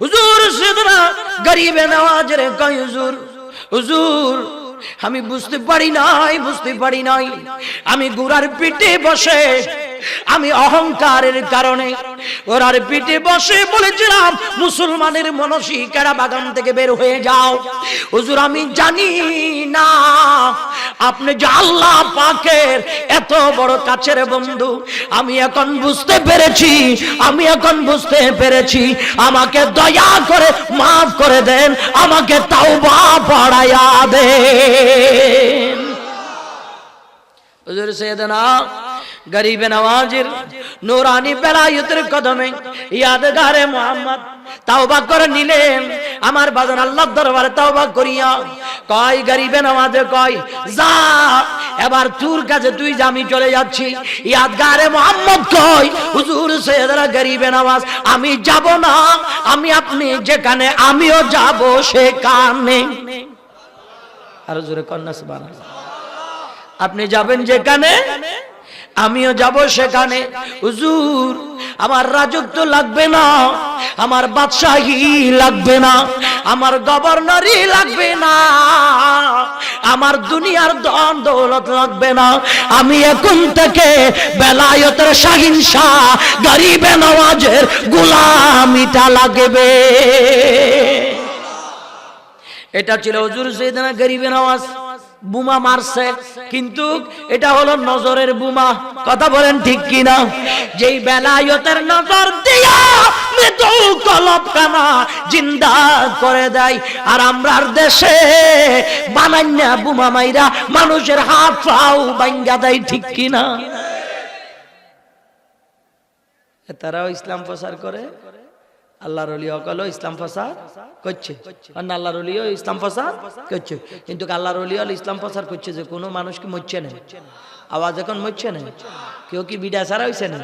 হুজুর সাইয়েদনা গরিবে নওয়াজের কয় হুজুর, হুজুর আমি বুঝতে পারি নাই আমি ঘোড়ার পিঠে বসে আমি অহংকারের কারণে ঘোড়ার পিঠে বসে বলেছিলাম মুসলমানের মনসিকারা বাগান থেকে বের হয়ে যাও। হুজুর আমি জানি না আপনি যে আল্লাহ পাকের এত বড় কাছের বন্ধু। আমি এখন বুঝতে পেরেছি, আমাকে দয়া করে মাফ করে দেন, আমাকে তাওবা পড়ায়া দেন। হুজুর সাইয়েদনা গরিবে নওয়াজের নূরানি বেলায়েতের কদমে ইয়াদগারে মুহাম্মদ তাওবা করে নিলেন। আমার বাজান আল্লাহর দরবারে তাওবা করিয়া কয় গরিবে নওয়াজে কয় যা এবার তোর কাছে তুই যা, আমি চলে যাচ্ছি। ইয়াদগারে মুহাম্মদ কয় হুজুর সাইয়েদনা গরিবে নওয়াজ আমি যাব না, আমি আপনি যেখানে আমিও যাব সেখানে। আর জোরে কন্যা সুবহানাল্লাহ। আপনি যাবেন যেখানে আমিও যাব সেখানে। হুজুর আমার রাজত্ব লাগবে না, আমার বাদশাহী লাগবে না, আমার গভর্নরই লাগবে না, আমার দুনিয়ার ধন দৌলত লাগবে না। আমি এখন থেকে বেলায়েতের শাহিন শাহ গরিবে নওয়াজের গোলামিটা লাগবে। এটা ছিল হুজুর সাইয়েদনা গরিবে নওয়াজ। বোমা মারছে, কিন্তু এটা হলো নজরের বোমা। কথা বলেন ঠিক কিনা? যেই বেলায়েতের নজর দিয়া মৃত্যু কলবখানা জিন্দা করে দেয়, আর আমরার দেশে বানাইনা বোমা মাইরা মানুষের হাত পাও ভাঙ্গা দেয়, ঠিক কিনা? তারাও ইসলাম প্রচার করে, আল্লাহর ওলি হলো ইসলাম প্রচার করছে, আর আল্লাহর ওলিও ইসলাম প্রচার করছে। কিন্তু আল্লাহর ওলি হল ইসলাম প্রচার করছে যে কোনো মানুষ কি মরছে না, আওয়াজ এখন মরছে না, কেউ কি বিডা ছাড়া হয়েছে না?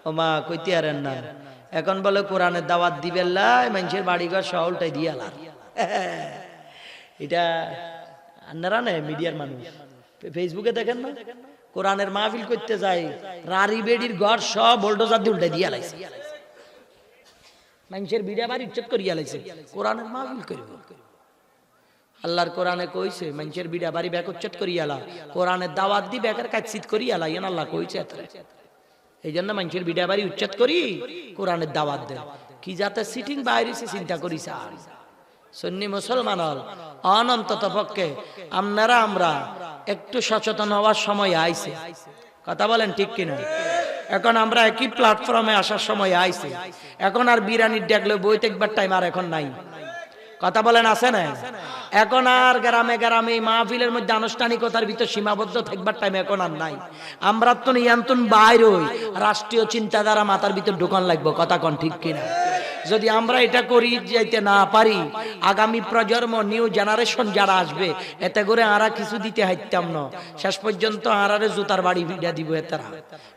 ও মা কইতে আরেন না, এখন বলে কোরআনের দাওয়াত দিবেন লাই মানুষের বাড়িঘর শহরটাই দিয়ে আলার। এটা আপনারা না মিডিয়ার মানুষ ফেসবুকে দেখেন না, কোরআনের মাহফিল করতে যায় রারি বেডির ঘর সব বোল্ডোজার দিয়ে উল্টে দিয়ে আলাইছে, মানুষের বিড়া বাড়ি ইজ্জত করিয়া লাইছে, কোরআনের মাহফিল করিব। আল্লাহর কোরআনে কইছে মানুষের বিড়া বাড়ি বেকচ্চত করিয়ালা, কোরআনের দাওয়াত দি বেকার কাচিত করিয়ালা, ইয়ান আল্লাহ কইছে। এই জন্য মানুষের বিড়া বাড়ি উচ্ছেদ করি কোরআনের দাওয়াত দেয়। কি যাতে সিটিং বাইরেছে চিন্তা করিস। আর সুন্নি মুসলমান হল অনন্তত পক্ষে আমরা একটু সচেতন হওয়ার সময় আইছে। কথা বলেন ঠিক কিনা? এখন আমরা একই প্ল্যাটফর্মে আসার সময় আইছে। এখন আর বিরানির ডাকলে বই দেখবার টাইম আর এখন নাই। কথা বলেন আছে না? এখন আর গ্রামে গ্রামে এই মাহফিলের মধ্যে আনুষ্ঠানিকতার ভিতর সীমাবদ্ধ থাকবার টাইম এখন আর নাই। আমরা তো নিয়ন্ত্রণ বাইরে হই, রাষ্ট্রীয় চিন্তাধারা মাথার ভিতর ঢোকান লাগবো। কথা কন ঠিক কিনা? যদি আমরা এটা করি যাইতে না পারি, আগামী প্রজন্ম নিউ জেনারেশন যারা আসবে, এতে করে আরা কিছু দিতে হাইতাম না, শেষ পর্যন্ত আরারে জুতার বাড়ি ভিড়া দিব এতারা।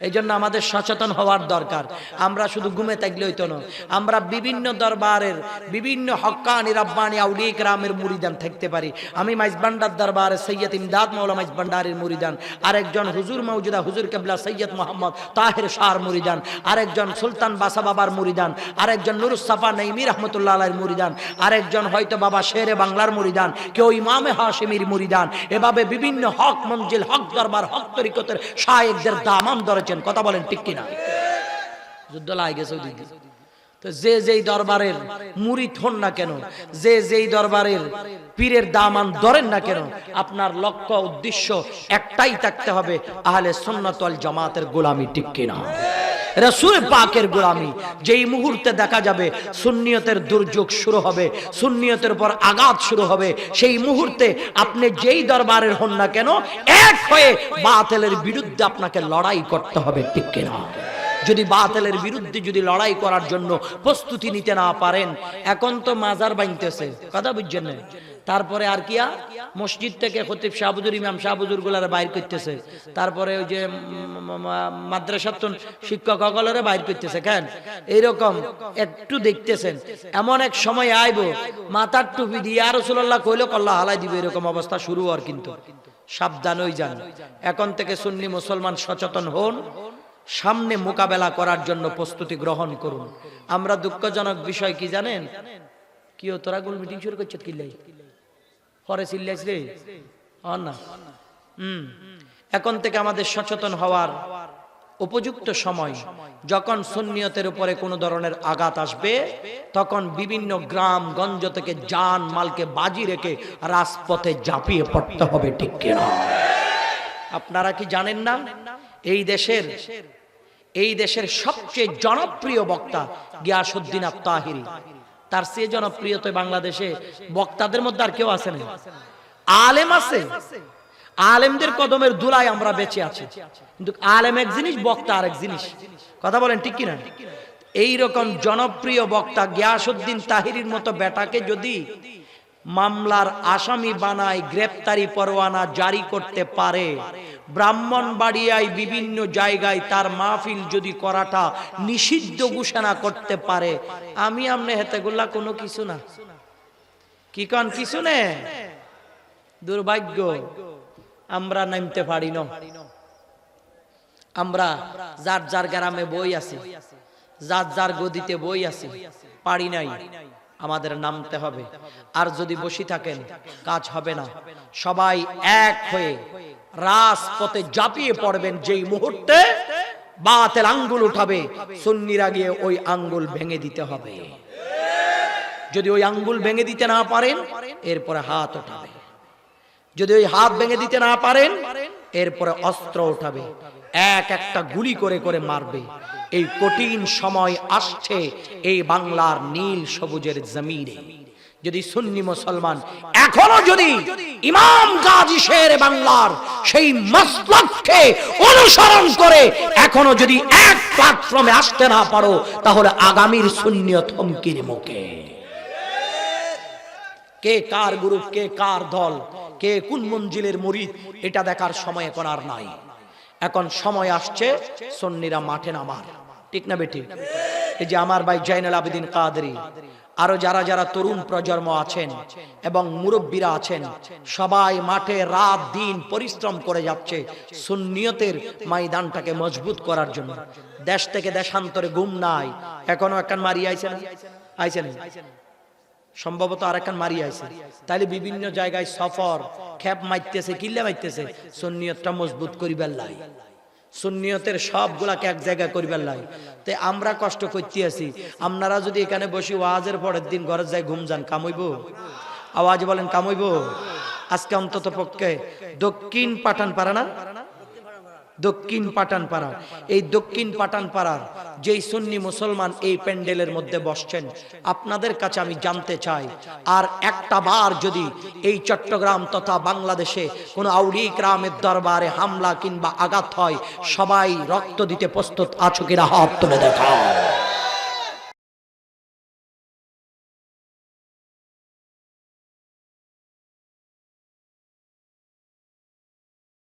এই জন্য আমাদের সচেতন হওয়ার দরকার। আমরা শুধু ঘুমে থাকলে হইতো না, আমরা বিভিন্ন দরবারের বিভিন্ন হক্কানি রাব্বানি আউলিয়া কেরামের মুরিদান থাকতে পারি। আমি মাইজবান্ডার দরবারে সৈয়দ ইমদাদ মাওলা মাইজবান্ডারের মুরিদান, আরেকজন হুজুর মওজুদা হুজুর কেবলা সৈয়দ মোহাম্মদ তাহের শাহর মুরিদান, আরেকজন সুলতান বাসা বাবার মুরিদান, আরেকজন নুরুস সাফা নাইমি রহমতুল্লাহ আলাইহির মুরিদান, আরেকজন হয়তো বাবা শেরে বাংলার মুরিদান, কেউ ইমামে হাশিমির মুরিদান। এভাবে বিভিন্ন হক মঞ্জিল, হক দরবার, হক তরিকতের শায়েখদের দামান ধরেছেন। কথা বলেন ঠিক কিনা? যুদ্ধ লাগে গেছে ওইদিকে। তো যে যেই দরবারের মুরিদ হন না কেন, যে যেই দরবারের পীরের দামান ধরেন না কেন, আপনার লক্ষ্য উদ্দেশ্য একটাই থাকতে হবে, আহলে সুন্নাত ওয়াল জামাতের গোলামি। ঠিক কিনা? রাসূল পাকের গোলামি। যেই মুহূর্তে দেখা যাবে সুন্নিয়তের দুর্যোগ শুরু হবে, সুন্নিয়তের উপর আঘাত শুরু হবে, সেই মুহূর্তে আপনি যেই দরবারের হন না কেন, এক হয়ে বাতিলের বিরুদ্ধে আপনাকে লড়াই করতে হবে। ঠিক কিনা? যদি বাতিলের বিরুদ্ধে যদি লড়াই করার জন্য প্রস্তুতি নিতে না পারেন, এখন তো মাজার বাইনতেছে, কথা বুঝছেন না? তারপরে আর কিয়া মসজিদ থেকে খতিব শাহ হুজুর, ইমাম শাহ হুজুর গুলারে বাইর করতেছে, তারপরে ওই যে মাদ্রাসার শিক্ষক সকলের বাইর করতেছে। কেন এইরকম একটু দেখতেছেন? এমন এক সময় আইব মাথার টুপি দিয়ে আর রাসূলুল্লাহ কইলো কল্লা হালাই দিবে, এরকম অবস্থা শুরু হওয়ার। কিন্তু সাবধান হই যান। এখন থেকে সুন্নি মুসলমান সচেতন হন, সামনে মোকাবেলা করার জন্য প্রস্তুতি গ্রহণ করুন। আমরা দুঃখজনক বিষয় কি জানেন? কি তোরা গোল মিটিং শুরু করছিস? কিল্লাই পরে চিল্লাইছ রে না। এখন থেকে আমাদের সচেতন হওয়ার উপযুক্ত সময়। যখন সুন্নিয়তের উপরে কোনো ধরনের আঘাত আসবে, তখন বিভিন্ন গ্রাম গঞ্জ থেকে জান মালকে বাজি রেখে রাজপথে ঝাঁপিয়ে পড়তে হবে। ঠিক কিনা? আপনারা কি জানেন না, এই দেশের সবচেয়ে জনপ্রিয় বক্তা গিয়াসউদ্দিন আত-তাহিরি, তার চেয়ে জনপ্রিয় তো বাংলাদেশে বক্তাদের মধ্যে আর কেউ আছে না। আলেম আছে, আলেমদের কদমের ধুলায় আমরা বেঁচে আছি, কিন্তু আলেম এক জিনিস, বক্তা আরেক জিনিস। কথা বলেন ঠিক কিনা? এইরকম জনপ্রিয় বক্তা গিয়াসউদ্দিন তাহিরির মতো বেটাকে যদি মামলার আসামি বানায়, গ্রেফতারি পরোয়ানা জারি করতে পারে, ব্রাহ্মণবাড়িয়ায় বিভিন্ন জায়গায় তার মাহফিল যদি করাটা নিষিদ্ধ ঘোষণা করতে পারে, আমি আমনে হেতেগুল্লা কোনো কিছু না। কি কন? কিছু নে। দুর্ভাগ্য, আমরা নামতে পারি না। আমরা যার যার গ্রামে বই আছি, যার যার গদিতে বই আছি, পারি নাই। আমাদের নামতে হবে। আর যদি বসে থাকেন কাজ হবে না। সবাই এক হয়ে রাজপথে ঝাঁপিয়ে পড়বেন। যেই মুহূর্তে বাতিল আঙ্গুল উঠাবে, সুন্নিরা গিয়ে ওই আঙ্গুল ভেঙে দিতে হবে। যদি ওই আঙ্গুল ভেঙে দিতে না পারেন, এরপরে হাত উঠাবে। যদি ওই হাত ভেঙে দিতে না পারেন, এরপরে অস্ত্র উঠাবে, এক একটা গুলি করে করে মারবে। এই কঠিন সময় আসছে এই বাংলার নীল সবুজের জমিনে। যদি সুন্নি মুসলমান এখনো যদি ইমাম গাজী শের বাংলার সেই মাসলাককে অনুসরণ করে এখনো যদি এক প্ল্যাটফর্মে আসতে না পারো, তাহলে আগামীর সুন্নিয়ত হুমকির মুখে। কে কার গ্রুপ, কে কার দল, কে কোন মঞ্জিলের মুরিদ, এটা দেখার সময় এখন আর নাই। এখন সময় আসছে সুন্নিরা মাঠে নামার। ঠিক না বেটি? এই যে আমার ভাই জাইনুল আবেদিন কাদরি, আরো যারা যারা তরুণ প্রজন্ম আছেন এবং মুরব্বীরা আছেন, সবাই মাঠে রাত দিন পরিশ্রম করে যাচ্ছে সুন্নিয়তের ময়দানটাকে মজবুত করার জন্য। দেশ থেকে দেশান্তরে ঘুম নাই। এখনো একখান মারি আইছে না? আইছে না? সম্ভবত আর একখান মারি আইছে। তাইলে বিভিন্ন জায়গায় সফর খেপ মাইতেছে, কিল্লা মাইতেছে, সুন্নিয়তটা মজবুত করিবার লাই, সুন্নিয়তের সবগুলাকে এক জায়গায় করিবার লাই। তাই আমরা কষ্ট করতে আছি। আপনারা যদি এখানে বসে ওয়াজের পরের দিন ঘরে যাই ঘুম যান, কামইব? আওয়াজ বলেন, কামইব? আজকে অন্তত পক্ষে দক্ষিণ পাঠানপাড়া না, দক্ষিণ পাঠানপাড়া, এই দক্ষিণ পাঠানপাড়ার যেই সুন্নি মুসলমান এই প্যান্ডেলের মধ্যে বসছেন, আপনাদের কাছে আমি জানতে চাই, আর একটা বার যদি এই চট্টগ্রাম তথা বাংলাদেশে কোনো আউলিয়া কেরামের দরবারে হামলা কিংবা আঘাত হয়, সবাই রক্ত দিতে প্রস্তুত আছো কিনা হাত তুলে দেখাও।